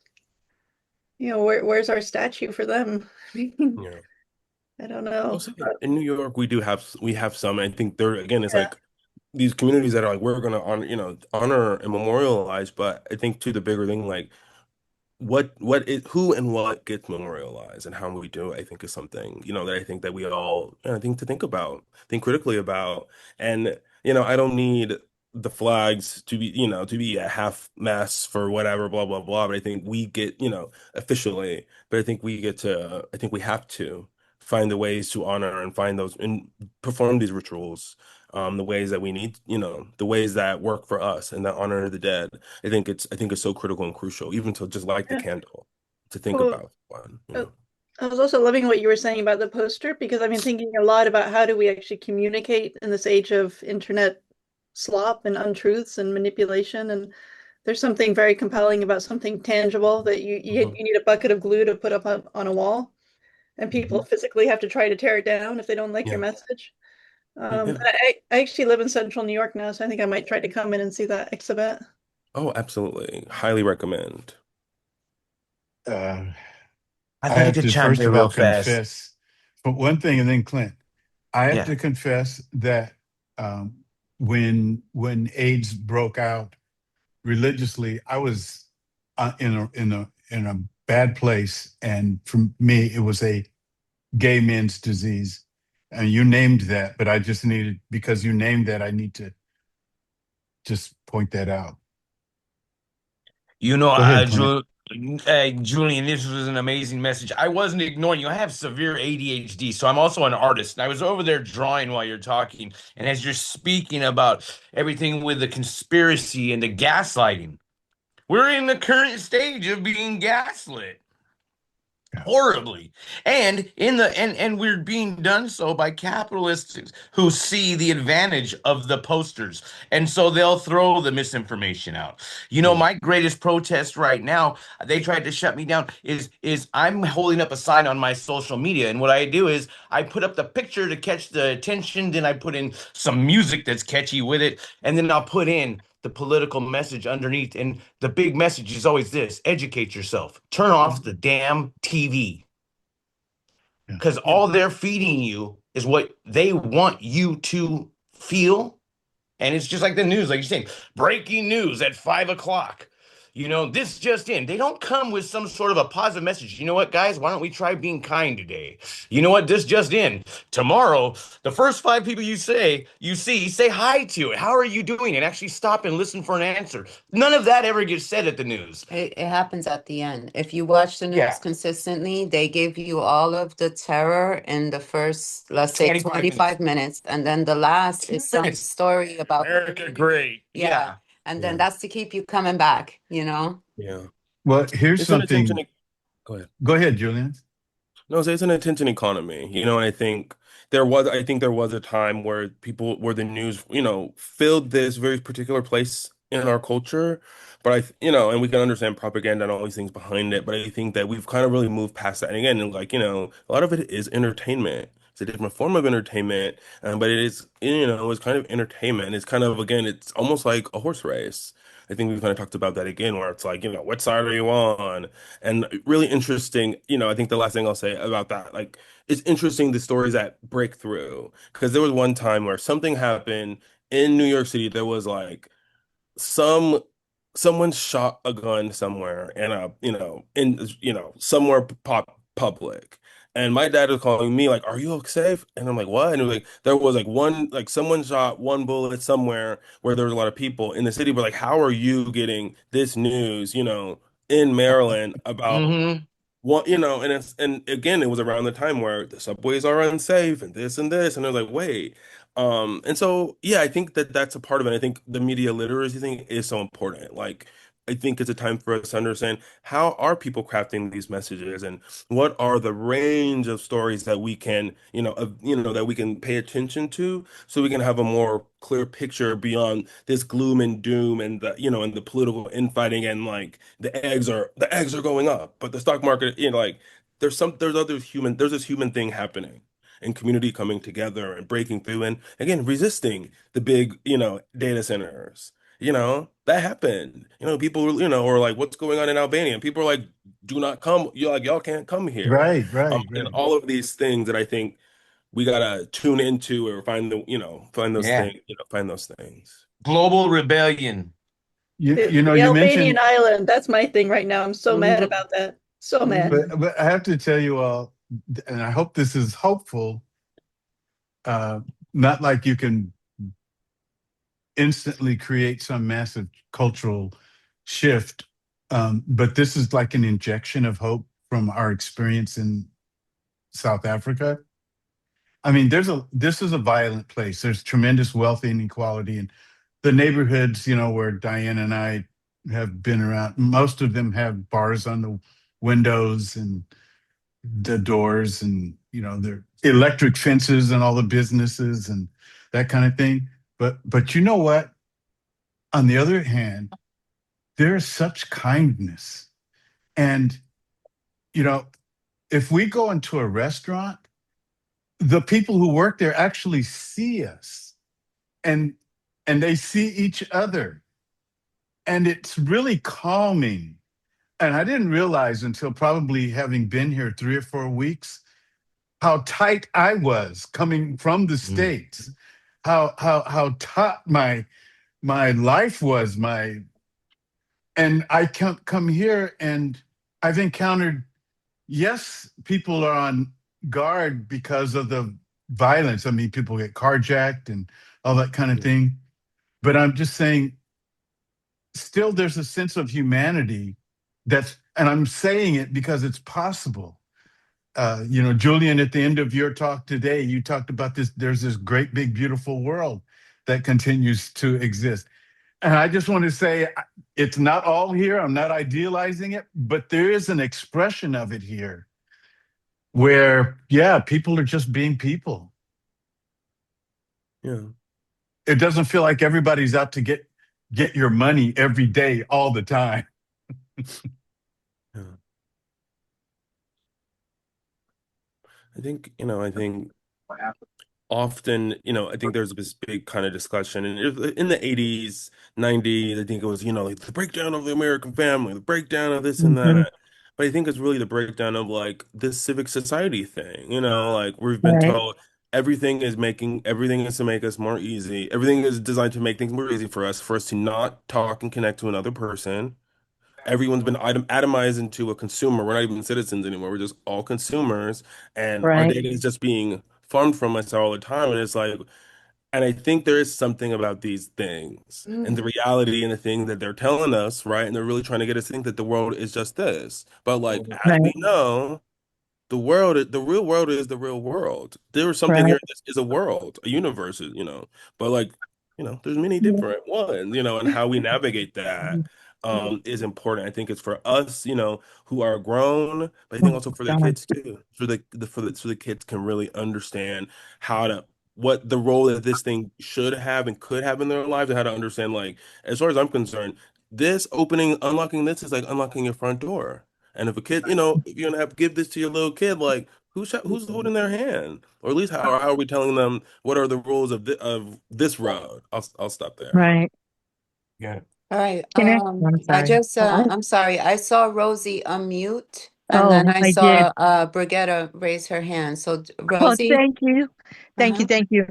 E: our statue for them?
B: Yeah.
E: I don't
B: I'll
E: know.
B: say in New York, we have some. I think there again, it's like these communities that are like, we're gonna honor, honor and memorialize, but I think to the bigger thing, like who and what gets memorialized and how we do it, I think is something, that I think that we all, I think to think about, think critically about. And, I don't need the flags to be, to be at half mast for whatever, blah, blah, blah. But I think we get, officially, but I think we have to find the ways to honor and find those and perform these rituals, the ways that we need, the ways that work for us and that honor the dead. I think it's so critical and crucial, even to just light the
E: Yeah.
B: candle, to think
E: Well,
B: about one,
E: I was also loving what you were saying about the poster because I've been thinking a lot about how do we actually communicate in this age of internet slop and untruths and manipulation. And there's something very compelling about something tangible that
B: Mhm.
E: you need a bucket of glue to put up on a wall, and people
B: Mhm.
E: physically have to try to tear it down if they don't like your
B: Yeah.
E: message. And
B: Yeah.
E: I actually live in central New York now, so I think I might try to come in and see that exhibit.
B: Oh, absolutely. Highly recommend.
A: Uh,
D: I'd
A: I
D: like
A: have
D: to
A: to
D: chime
A: first
D: in
A: of all
D: real fast.
A: confess, but one thing, and then Clint. I have
D: Yeah.
A: to confess that when AIDS broke out religiously, I was in a bad place, and for me, it was a gay men's disease. And you named that, but I just needed, because you named that, I need to just point that out.
D: You know,
A: Go ahead, Clint.
D: Julian, this was an amazing message. I wasn't ignoring you. I have severe ADHD, so I'm also an artist. And I was over there drawing while you're talking. And as you're speaking about everything with the conspiracy and the gaslighting, we're in the current stage of being gaslit
A: Yeah.
D: horribly, and and we're being done so by capitalists who see the advantage of the posters, and so they'll throw the misinformation out. You know,
A: Yeah.
D: my greatest protest right now, they tried to shut me down, is I'm holding up a sign on my social media, and what I do is I put up the picture to catch the attention, then I put in some music that's catchy with it, and then I'll put in the political message underneath. And the big message is always this: educate yourself, turn off the damn TV.
A: Yeah.
D: Because all they're feeding you is what they want you to feel. And it's just like the news, like you're saying, breaking news at 5 o'clock. You know, this just in. They don't come with some sort of a positive message. You know what, guys? Why don't we try being kind today? You know what? This just in. Tomorrow, the first five people you see, say hi to it. How are you doing? And actually stop and listen for an answer. None of that ever gets said at the news.
C: It happens at the end. If you watch the
D: Yeah,
C: news consistently, they give you all of the terror in the first, let's say,
D: 25 minutes.
C: 25 minutes. And then the last is some
D: Minutes.
C: story about,
D: America great.
C: yeah.
D: Yeah.
C: And then
B: Yeah.
C: that's to keep you coming back, you know?
B: Yeah.
A: Well, here's
B: It's an attention.
A: something.
B: Go ahead.
A: Go ahead, Julian.
B: No, so it's an attention economy, and I think there was a time where where the news, filled this very particular place in our culture. But and we can understand propaganda and all these things behind it. But I think that we've kind of really moved past that. And again, like, a lot of it is entertainment. It's a different form of entertainment, but it is, it's kind of entertainment. It's kind of, again, it's almost like a horse race. I think we've kind of talked about that again, where it's like, what side are you on? And really interesting, I think the last thing I'll say about that, like, it's interesting the stories that break through. Because there was one time where something happened in New York City. There was like some someone shot a gun somewhere in somewhere public. And my dad was calling me like, "Are you safe?" And I'm like, "What?" And it was like there was like one like someone shot one bullet somewhere where there was a lot of people in the city. But like, how are you getting this news, in Maryland about
D: Mm-hmm.
B: what, and again, it was around the time where the subways are unsafe and this, and they're like, wait. And so, yeah, I think that that's a part of it. I think the media literacy thing is so important. Like, I think it's a time for us to understand how are people crafting these messages and what are the range of stories that we can, that we can pay attention to so we can have a more clear picture beyond this gloom and doom and and the political infighting and like the eggs are going up, but the stock market, like there's this human thing happening and community coming together and breaking through and again resisting the big, data centers. That happened. People, are like, what's going on in Albania? And people are like, do not come. You're like, y'all can't come here.
A: Right, right,
B: And
A: right.
B: all of these things that I think we gotta tune into or find those
D: Yeah.
B: things, find those things.
D: Global rebellion.
E: The
A: You
E: Albanian
A: mentioned,
E: island, that's my thing right now. I'm so mad
C: Mhm.
E: about that. So mad.
C: Mhm.
A: but I have to tell you all, and I hope this is hopeful. Uh, Not like you can instantly create some massive cultural shift. But this is like an injection of hope from our experience in South Africa. I mean, this is a violent place. There's tremendous wealth inequality, and the neighborhoods, where Diane and I have been around, most of them have bars on the windows and the doors, and they're electric fences and all the businesses and that kind of thing. But you know what? On the other hand, there is such kindness. And, you know, if we go into a restaurant, the people who work there actually see us, and they see each other. And it's really calming. And I didn't realize until probably having been here 3 or 4 weeks how tight I was coming from the States, how taut my life was, and I come here and I've encountered, yes, people are on guard because of the violence. I mean, people get carjacked and all that kind of thing. But I'm just saying, still there's a sense of humanity and I'm saying it because it's possible. Julian, at the end of your talk today, you talked about this. There's this great, big, beautiful world that continues to exist. And I just want to say, it's not all here. I'm not idealizing it, but there is an expression of it here where, yeah, people are just being people.
B: Yeah.
A: It doesn't feel like everybody's out to get your money every day, all the time.
B: Yeah. I think often, I think there's this big kind of discussion, and in the 80s, 90s, I think it was, like the breakdown of the American family, the breakdown of this and
F: Mhm.
B: that. But I think it's really the breakdown of like this civic society thing, like we've been
F: Right.
B: told everything is to make us more easy. Everything is designed to make things more easy for us to not talk and connect to another person. Everyone's been atomized into a consumer. We're not even citizens anymore. We're just all consumers, and our
F: Right.
B: data is just being farmed from us all the time. And it's like, and I think there is something about these things and the reality and the thing that they're telling us, right? And they're really trying to get us to think that the world is just this. But like, as we
F: Right.
B: know, the real world is the real world. There is something
F: Right.
B: here that is a world, a universe, but like, there's many different ones, and how we navigate that is important. I think it's for us, who are grown, but I think also for the
F: God.
B: kids too, so the kids can really understand how to what the role that this thing should have and could have in their lives, and how to understand, like, as far as I'm concerned, unlocking this is like unlocking your front door. And if a kid, if you're gonna have to give this to your little kid, like who's holding their hand, or at least how are we telling them what are the rules of this road? I'll stop there.
F: Right.
B: Yeah.
C: All right.
F: Can I'm
C: I
F: sorry.
C: just I'm sorry. I saw Rosie unmute, and
F: Oh,
C: then I
F: I did.
C: saw Brigitta raise her hand. So
F: Oh,
C: Rosie,
F: thank you. Thank you.
C: uh-huh.
F: Thank you.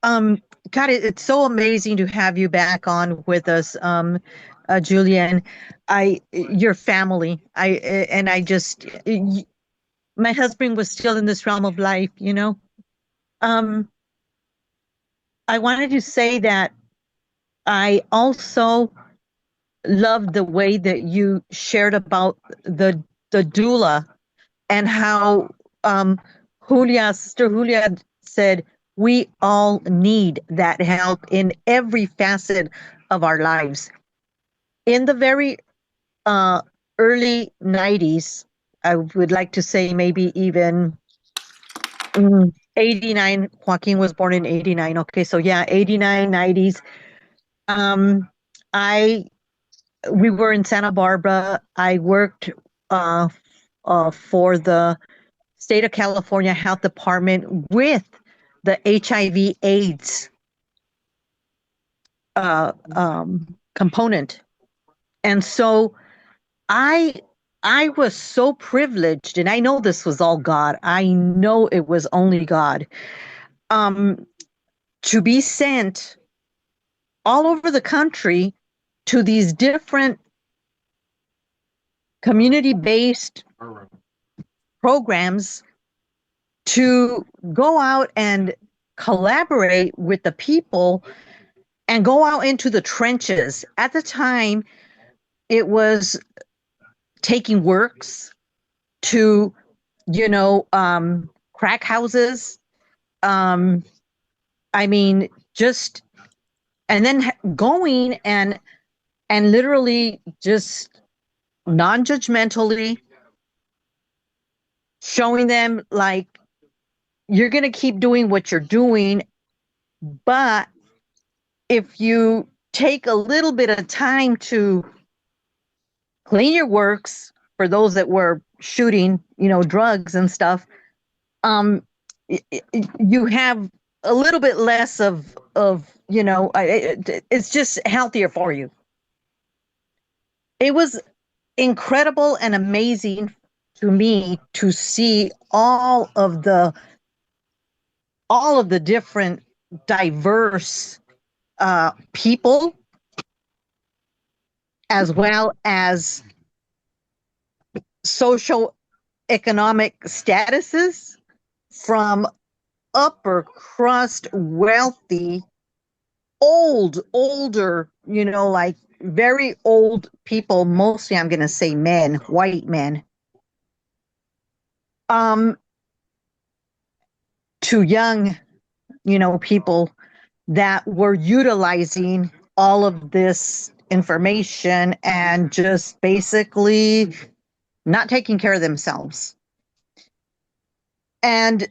F: Um, God, it's so amazing to have you back on with us, Julian. Your family. And I just, my husband was still in this realm of life, Um, I wanted to say that I also love the way that you shared about the doula, and how Sister Julia said we all need that help in every facet of our lives. In the very uh, early 90s, I would like to say maybe even 89. Joaquin was born in 89. Okay, so yeah, 89, 90s. Um, I We were in Santa Barbara. I worked uh, for the state of California Health Department with the HIV/AIDS component, and so I I was so privileged, and I know this was all God. I know it was only God. Um, to be sent all over the country to these different community-based programs to go out and collaborate with the people and go out into the trenches. At the time, it was taking works to, crack houses. I mean, just, and then going and literally just non-judgmentally showing them like, you're going to keep doing what you're doing, but if you take a little bit of time to clean your works, for those that were shooting, drugs and stuff, you have a little bit less of it's just healthier for you. It was incredible and amazing to me to see all of the different diverse people, as well as social economic statuses, from upper crust wealthy, older, like very old people, mostly I'm going to say men, white men, to young, people that were utilizing all of this information and just basically not taking care of themselves. And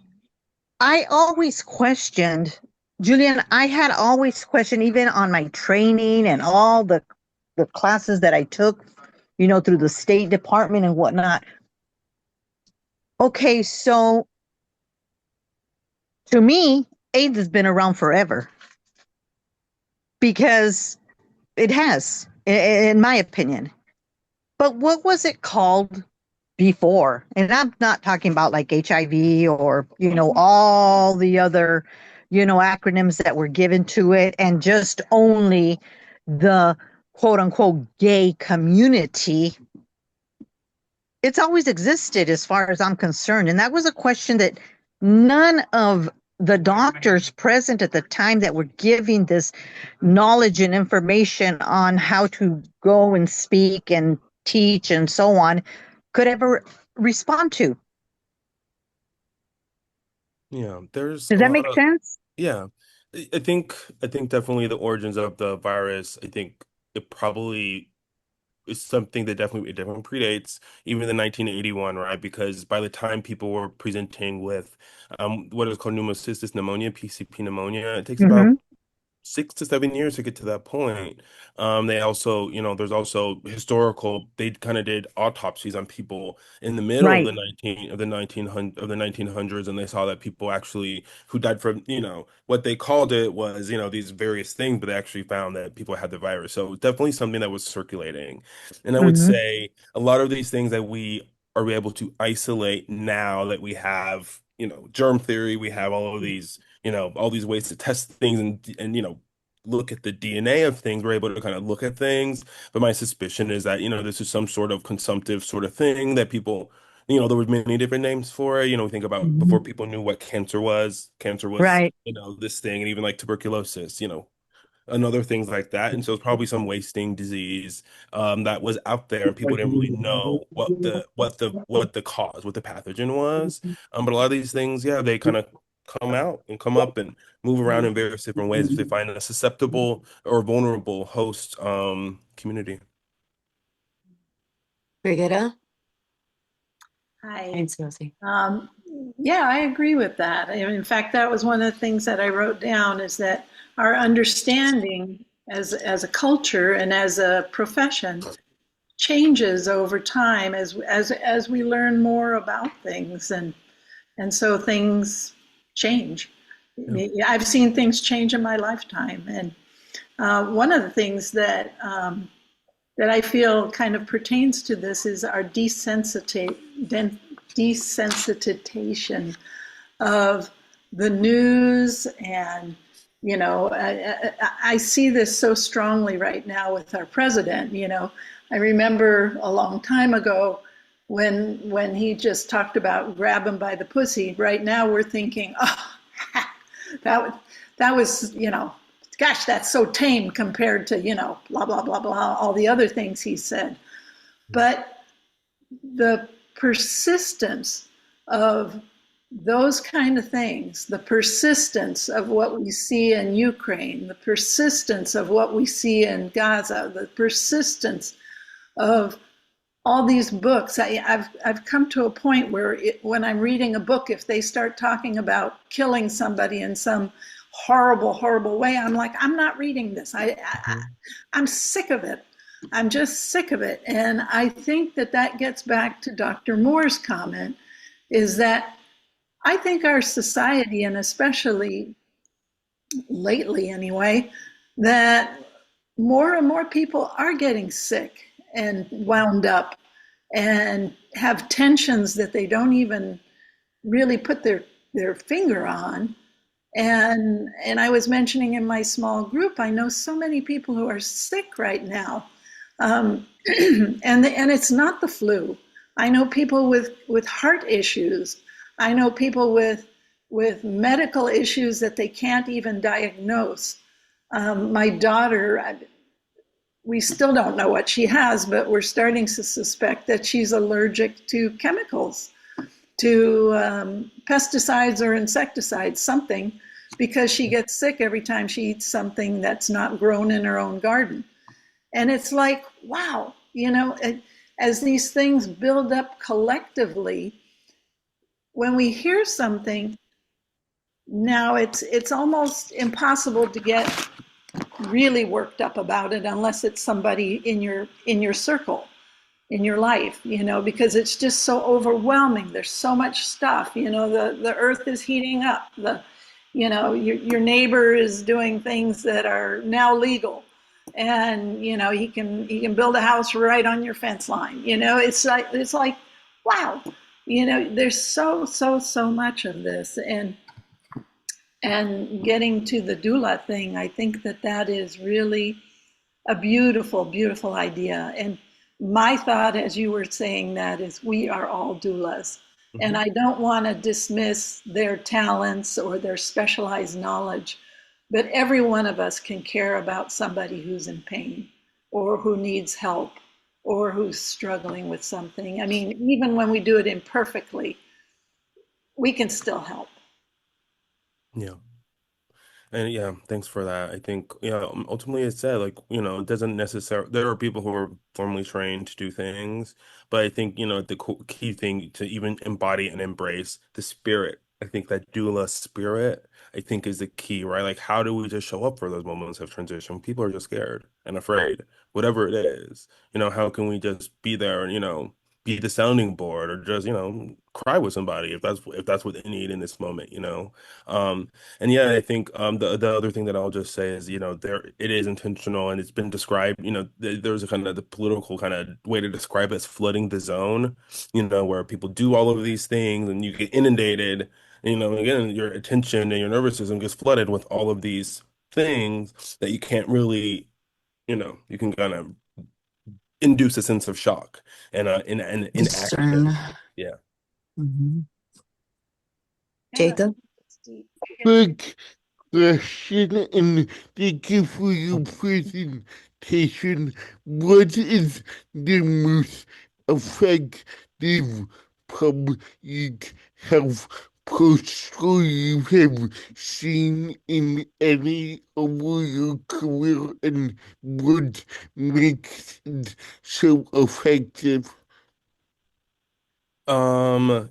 F: I always questioned, Julian, I had always questioned, even on my training and all the classes that I took, through the State Department and whatnot. Okay, so to me, AIDS has been around forever, because it has, in my opinion. But what was it called before? And I'm not talking about like HIV or, all the other, acronyms that were given to it, and just only the quote unquote gay community. It's always existed as far as I'm concerned. And that was a question that none of the doctors present at the time that were giving this knowledge and information on how to go and speak and teach and so on could ever respond to.
B: Yeah, there's
F: Does
B: a
F: that
B: lot
F: make
B: of
F: sense?
B: yeah. I think definitely the origins of the virus. I think it probably is something that definitely predates even the 1981, right? Because by the time people were presenting with what is called pneumocystis pneumonia, PCP pneumonia, it takes about
F: Mm-hmm.
B: 6 to 7 years to get to that point. They also, there's also historical. They kind of did autopsies on people in the middle of
F: Right.
B: the 1900s, and they saw that people actually who died from, what they called it was, these various things, but they actually found that people had the virus. So definitely something that was circulating. And I would
F: Mm-hmm.
B: say a lot of these things that we are able to isolate now that we have, germ theory, we have all of these all these ways to test things and look at the DNA of things. We're able to kind of look at things. But my suspicion is that, this is some sort of consumptive sort of thing that people, there were many different names for it. We think about
F: Mm-hmm.
B: before people knew what cancer was. Cancer was,
F: Right.
B: this thing, and even like tuberculosis, and other things like that. And so it's probably some wasting disease that was out there, and people didn't really know what the cause, what the pathogen was. But a lot of these things, yeah, they kind of come out and come up and move around in various different ways if they find a susceptible or vulnerable host community.
C: Brigitta?
G: Hi.
C: Thanks, Rosie.
G: Yeah, I agree with that. In fact, that was one of the things that I wrote down, is that our understanding as a culture and as a profession changes over time as we learn more about things, and so things change.
B: Yeah.
G: I've seen things change in my lifetime, and one of the things that I feel kind of pertains to this is our desensitization of the news. And I see this so strongly right now with our president. I remember a long time ago when he just talked about grab him by the pussy. Right now we're thinking, oh, that was gosh, that's so tame compared to, blah, blah, blah, blah, all the other things he said. But the persistence of those kind of things, the persistence of what we see in Ukraine, the persistence of what we see in Gaza, the persistence of all these books. I've come to a point where when I'm reading a book, if they start talking about killing somebody in some horrible, horrible way, I'm like, I'm not reading this. I'm sick of it. I'm just sick of it. And I think that gets back to Dr. Moore's comment, is that I think our society, and especially lately anyway, that more and more people are getting sick and wound up and have tensions that they don't even really put their finger on. And I was mentioning in my small group, I know so many people who are sick right now. And it's not the flu. I know people with heart issues. I know people with medical issues that they can't even diagnose. My daughter, we still don't know what she has, but we're starting to suspect that she's allergic to chemicals, to pesticides or insecticides, something, because she gets sick every time she eats something that's not grown in her own garden. And it's like, wow, as these things build up collectively, when we hear something, now it's almost impossible to get really worked up about it unless it's somebody in your circle, in your life, because it's just so overwhelming. There's so much stuff, the earth is heating up, your neighbor is doing things that are now legal, and he can build a house right on your fence line. It's like wow, there's so much of this. And getting to the doula thing, I think that is really a beautiful, beautiful idea. And my thought, as you were saying that, is we are all doulas. Mm-hmm. And I don't want to dismiss their talents or their specialized knowledge, but every one of us can care about somebody who's in pain or who needs help or who's struggling with something. I mean, even when we do it imperfectly, we can still help.
B: Yeah. And yeah, thanks for that. I think, ultimately it's said, like, it doesn't necessarily, there are people who are formally trained to do things, but I think, the key thing to even embody and embrace the spirit, I think that doula spirit, I think is the key, right? Like, how do we just show up for those moments of transition? People are just scared and afraid, whatever it is. How can we just be there and, be the sounding board or just, cry with somebody if that's what they need in this moment. And yeah, I think the other thing that I'll just say is, there it is intentional and it's been described, there's a kind of the political kind of way to describe it as flooding the zone, where people do all of these things and you get inundated, again, your attention and your nervous system gets flooded with all of these things that you can't really, you can kind of induce a sense of shock and inaction.
C: Concern.
B: Yeah.
C: Mhm. Jacob?
H: Quick question, and thank you for your presentation. What is the most effective public health poster you have seen in any of your career, and what makes it so effective?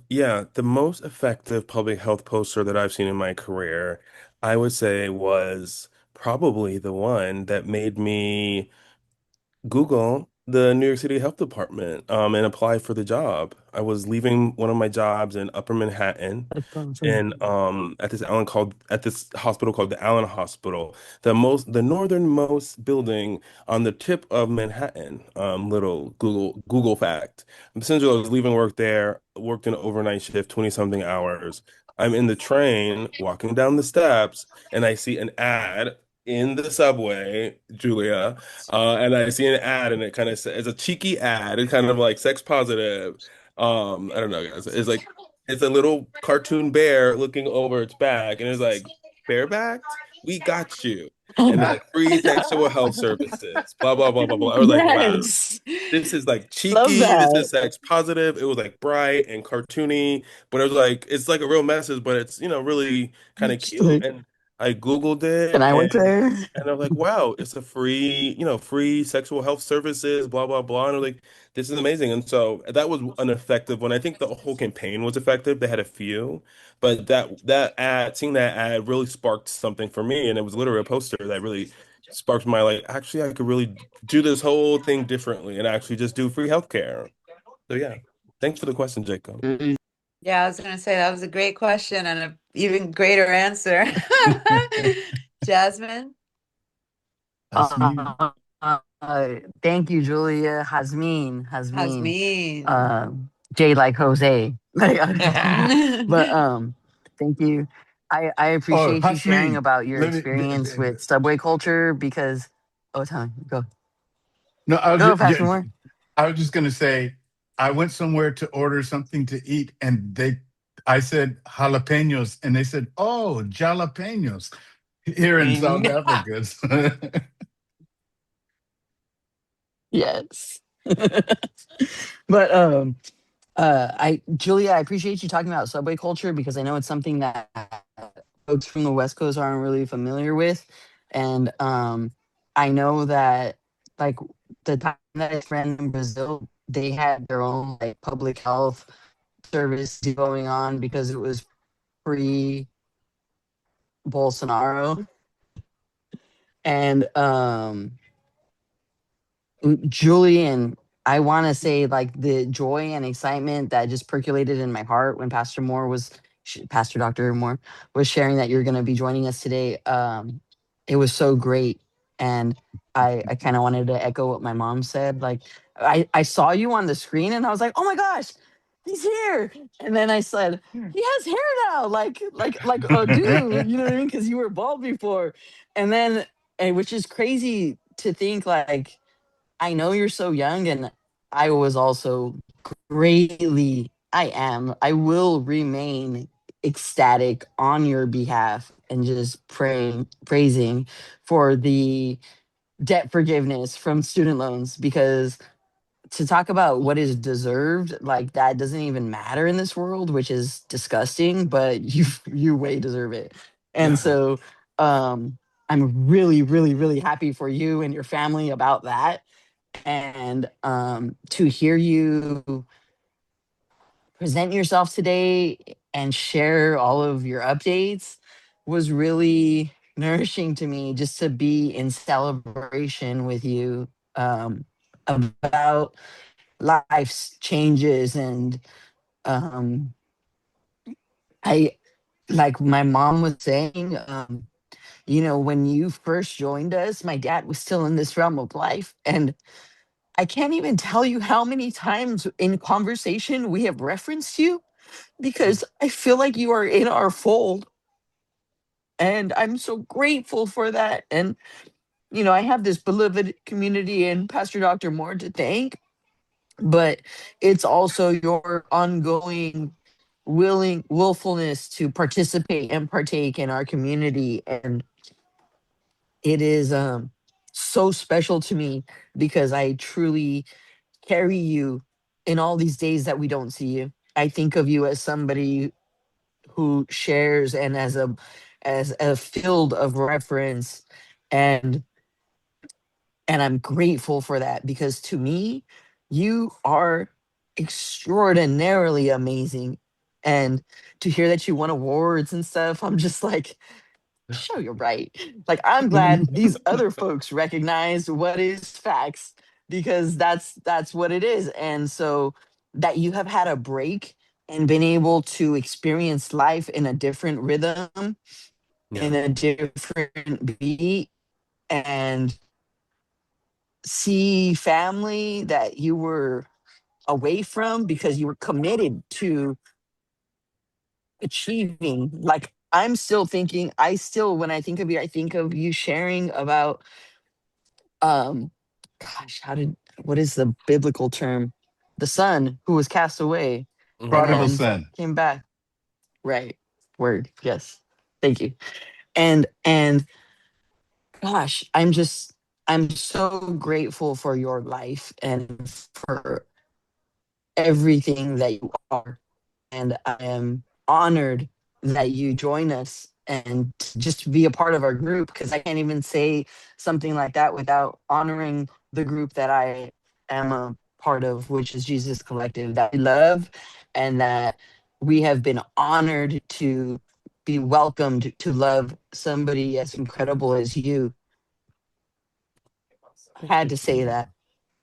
B: Yeah, the most effective public health poster that I've seen in my career, I would say was probably the one that made me Google the New York City Health Department and apply for the job. I was leaving one of my jobs in Upper Manhattan and at this hospital called the Allen Hospital, the northernmost building on the tip of Manhattan. Little Google fact. Essentially, I was leaving work there, worked an overnight shift, 20 something hours. I'm in the train walking down the steps and I see an ad in the subway, Julia, and I see an ad, and it kind of says it's a cheeky ad, and kind of like sex positive. I don't know, guys. It's like it's a little cartoon bear looking over its back, and it's like, barebacked, we got you. and they're like free sexual health services, blah blah blah blah blah. I was like, wow,
C: Yes.
B: this is like
C: Love
B: cheeky, this
C: that.
B: is sex positive. It was like bright and cartoony, but it was like it's like a real message, but it's really kind of cute. And I Googled
C: And
B: it,
C: I went there.
B: and I'm like, wow, it's a free, free sexual health services, blah blah blah. And I'm like, this is amazing. And so that was an effective one. I think the whole campaign was effective. They had a few, but that ad, seeing that ad really sparked something for me, and it was literally a poster that really sparked my like, actually, I could really do this whole thing differently and actually just do free healthcare. So yeah, thanks for the question, Jacob.
C: Yeah, I was gonna say that was a great question and an even greater answer. Jasmine?
A: That's me.
I: Thank you, Julia. Hasmin.
C: Hasmin.
I: J like Jose. But thank you. I
A: Oh,
I: appreciate you sharing
A: Hashmi.
I: about your
A: Let me.
I: experience with subway culture because tell me. Go.
A: No,
I: Go, Pastor Moore.
A: I was just gonna say, I went somewhere to order something to eat, and I said jalapenos, and they said, "Oh, jalapenos," here in South Africa.
I: Yes. But Julia, I appreciate you talking about subway culture because I know it's something that folks from the West Coast aren't really familiar with. And I know that like the time that I ran in Brazil, they had their own like public health service going on because it was pre Bolsonaro. And Julian, I want to say like the joy and excitement that just percolated in my heart when Pastor Dr. Moore was sharing that you're going to be joining us today. It was so great. And I kind of wanted to echo what my mom said. Like I saw you on the screen and I was like, oh my gosh, he's here. And then I said, he has hair now, like a dude, you know what I mean? Because you were bald before. And then, which is crazy to think like, I know you're so young, and I was also I will remain ecstatic on your behalf and just praising for the debt forgiveness from student loans because to talk about what is deserved, like that doesn't even matter in this world, which is disgusting, but you way deserve it. And
A: Yeah.
I: so I'm really, really, really happy for you and your family about that and to hear you present yourself today and share all of your updates was really nourishing to me just to be in celebration with you about life's changes and um I like my mom was saying when you first joined us my dad was still in this realm of life and I can't even tell you how many times in conversation we have referenced you because I feel like you are in our fold. And I'm so grateful for that. And, I have this beloved community and Pastor Dr. Moore to thank, but it's also your ongoing willfulness to participate and partake in our community. And it is so special to me because I truly carry you in all these days that we don't see you. I think of you as somebody who shares and as a field of reference and I'm grateful for that because to me you are extraordinarily amazing and to hear that you won awards and stuff I'm just like show you're right. Like I'm glad these other folks recognize what is facts because that's what it is. And so that you have had a break and been able to experience life in a different rhythm,
B: Yeah.
I: in a different beat, and see family that you were away from because you were committed to achieving. Like I'm still thinking, when I think of you, I think of you sharing about um gosh what is the biblical term, the son who was cast away and
A: Prodigal
I: then
A: son.
I: came back, right? Word, yes, thank you. And Gosh, I'm so grateful for your life and for everything that you are. And I am honored that you join us and just to be a part of our group, because I can't even say something like that without honoring the group that I am a part of, which is Jesus Collective, that we love and that we have been honored to be welcomed to love somebody as incredible as you. I
B: Thank
I: had
B: you.
I: to say that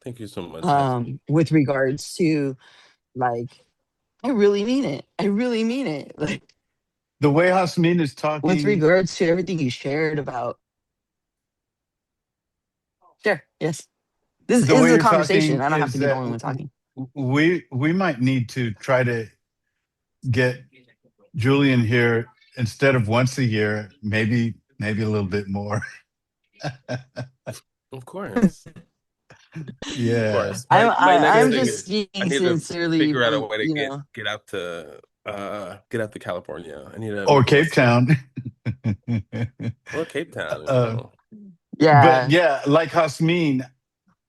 B: Thank you so much, Hassan.
I: with regards to, like, I really mean it. I really mean it. Like,
A: The way Hasmin is
I: with
A: talking,
I: regards to everything you shared about. Sure, yes. This
A: the
I: is
A: way
I: a
A: you're
I: conversation.
A: talking
I: I don't have
A: is
I: to be the
A: that
I: only one talking.
A: we might need to try to get Julian here instead of once a year, maybe a little bit more.
B: Of course. Of
A: Yeah.
B: course. My next
I: I'm
B: thing
A: Because
I: just
B: is I
I: speaking
B: need to
I: sincerely,
B: figure out a way to
I: you know.
B: get out to California. I need to
A: or
B: make a
A: Cape
B: list of
A: Town.
B: or Cape Town,
A: uh, but
I: Yeah,
A: yeah, like Hasmin,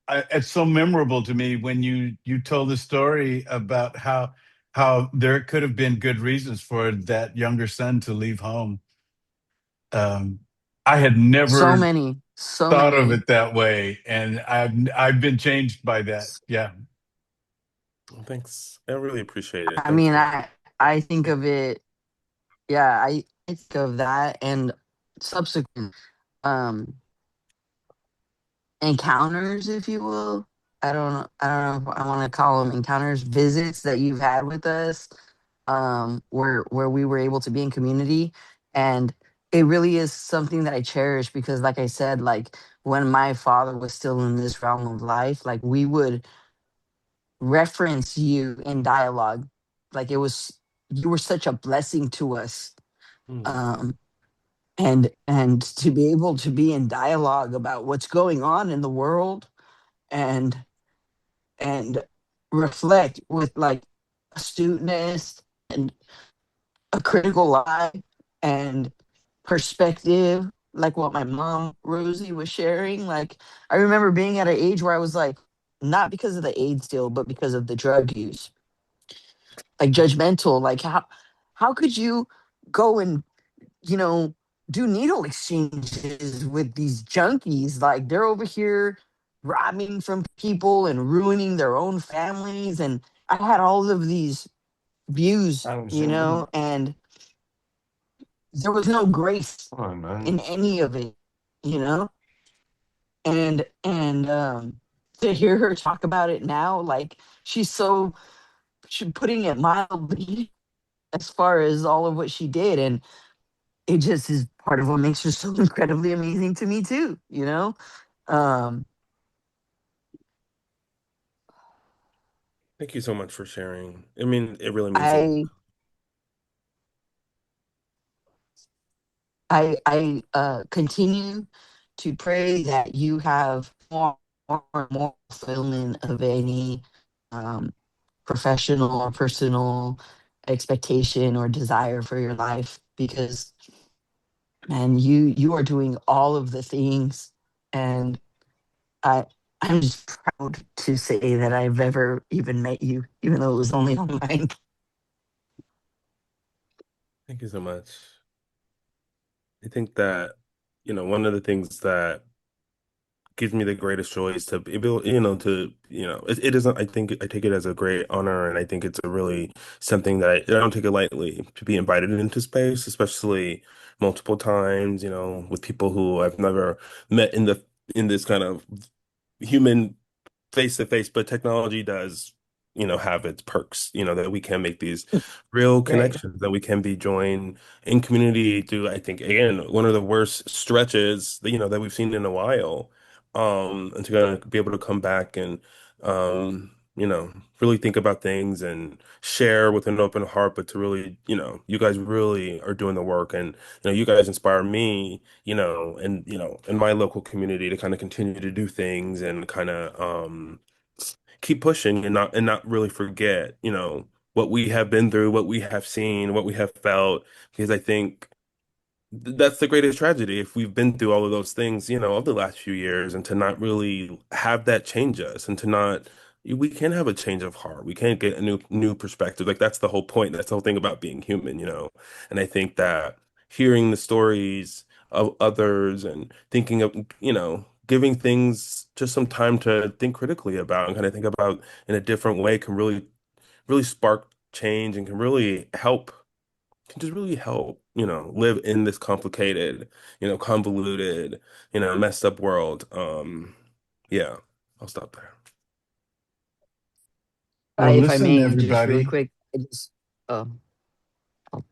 A: it's so memorable to me when you told the story about how there could have been good reasons for that younger son to leave home. Um, I had
I: so
A: never
I: many, so
A: thought of
I: many.
A: it that way, and I've been changed by that. Yeah.
B: Thanks. I really appreciate it.
I: I
B: Thank
I: mean,
B: you.
I: I think of it. Yeah, I think of that and subsequent um encounters, if you will. I don't know if I want to call them encounters, visits that you've had with us, where we were able to be in community. And it really is something that I cherish because, like I said, like when my father was still in this realm of life, like we would reference you in dialogue. Like it was, you were such a blessing to us.
B: Hmm.
I: Um, and to be able to be in dialogue about what's going on in the world and and reflect with like astuteness and a critical eye and perspective, like what my mom Rosie was sharing. Like I remember being at an age where I was like, not because of the AIDS deal, but because of the drug use, like judgmental. Like how could you go and, you know, do needle exchanges with these junkies? Like they're over here robbing from people and ruining their own families. And I had all of these views, you know, and there was no grace
B: Come on, man.
I: in any of it, you know? And to hear her talk about it now, like she's putting it mildly as far as all of what she did. And it just is part of what makes her so incredibly amazing to me too, you know? Um,
B: Thank you so much for sharing. I mean, it really means a lot.
I: I I continue to pray that you have more and more fulfillment of any um, professional or personal expectation or desire for your life, because man, you are doing all of the things, and I I'm just proud to say that I've ever even met you, even though it was only online.
B: Thank you so much. I think that, one of the things that gives me the greatest joy is to be able, it isn't, I think I take it as a great honor, and I think it's a really something that I don't take it lightly to be invited into space, especially multiple times, with people who I've never met in this kind of human face to face, but technology does, have its perks, that we can make these real
I: Right.
B: connections, that we can be joined in community through, I think, again, one of the worst stretches, that we've seen in a while. And to kind of be able to come back and, really think about things and share with an open heart, but to really, you guys really are doing the work, and, you guys inspire me, and, in my local community to kind of continue to do things and kind of, keep pushing and not really forget, what we have been through, what we have seen, what we have felt, because I think that's the greatest tragedy if we've been through all of those things, of the last few years, and to not really have that change us, and to not we can have a change of heart. We can't get a new perspective. Like that's the whole point. That's the whole thing about being human. And I think that hearing the stories of others and thinking of, giving things just some time to think critically about and kind of think about in a different way can really spark change and can just really help, live in this complicated, convoluted, messed up world. Yeah, I'll stop there.
A: Well,
I: If I
A: listen,
I: may, just really
A: everybody.
I: quick, I just, um, oh,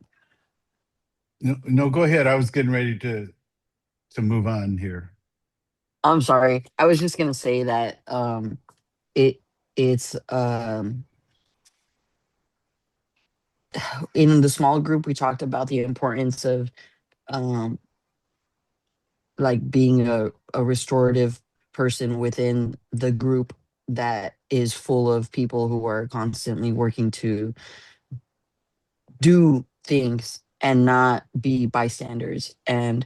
A: No, no, go ahead. I was getting ready to move on here.
I: I'm sorry. I was just gonna say that it it's in the small group we talked about the importance of um like being a restorative person within the group that is full of people who are constantly working to do things and not be bystanders. And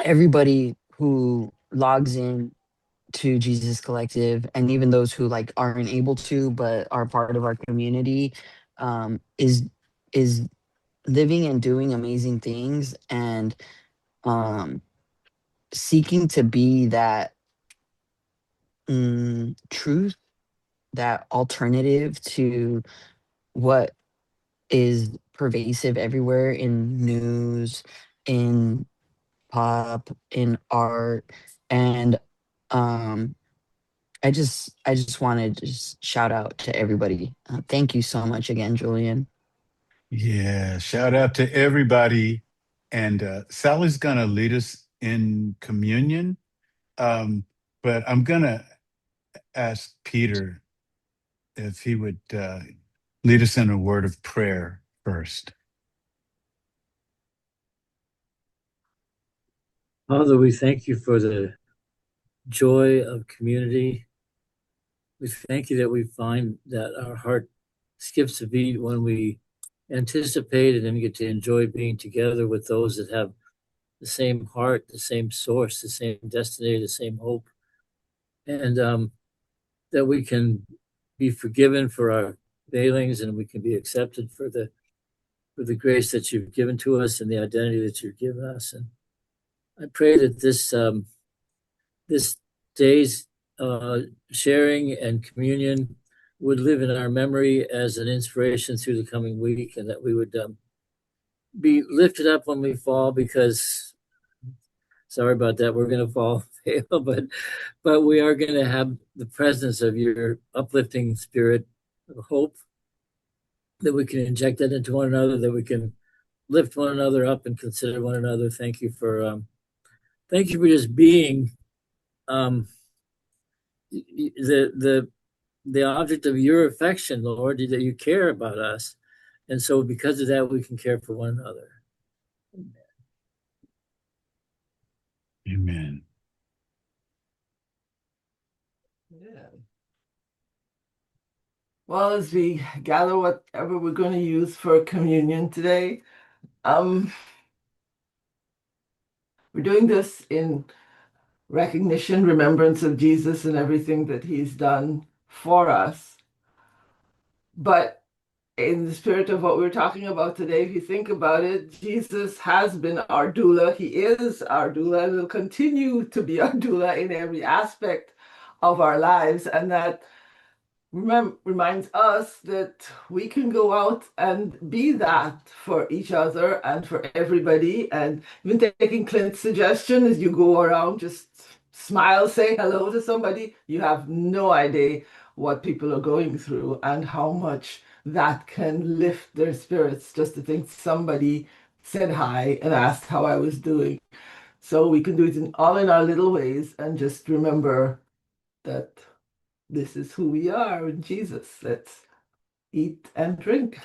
I: everybody who logs in to Jesus Collective, and even those who like aren't able to but are part of our community, is living and doing amazing things, and um, seeking to be that truth, that alternative to what is pervasive everywhere in news, in pop, in art. And um I just wanted to just shout out to everybody. Thank you so much again, Julian.
A: Yeah, shout out to everybody. And Sally's going to lead us in communion. Um, but I'm going to ask Peter if he would lead us in a word of prayer first.
J: Father, we thank you for the joy of community. We thank you that we find that our heart skips a beat when we anticipate and then get to enjoy being together with those that have the same heart, the same source, the same destiny, the same hope, and that we can be forgiven for our failings and we can be accepted for the grace that you've given to us and the identity that you've given us. And I pray that this day's sharing and communion would live in our memory as an inspiration through the coming week, and that we would be lifted up when we fall, because sorry about that, we're going to fall, fail, but we are going to have the presence of your uplifting spirit of hope, that we can inject that into one another, that we can lift one another up and consider one another. Thank you for just being um, the object of your affection, Lord, that you care about us. And so because of that, we can care for one another.
A: Amen.
K: Yeah. Well, as we gather whatever we're going to use for communion today, we're doing this in recognition, remembrance of Jesus and everything that he's done for us. But in the spirit of what we're talking about today, if you think about it, Jesus has been our doula. He is our doula and will continue to be our doula in every aspect of our lives. And that reminds us that we can go out and be that for each other and for everybody. And even taking Clint's suggestion, as you go around, just smile, say hello to somebody. You have no idea what people are going through and how much that can lift their spirits, just to think somebody said hi and asked how I was doing. So we can do it all in our little ways, and just remember that this is who we are in Jesus. Let's eat and drink.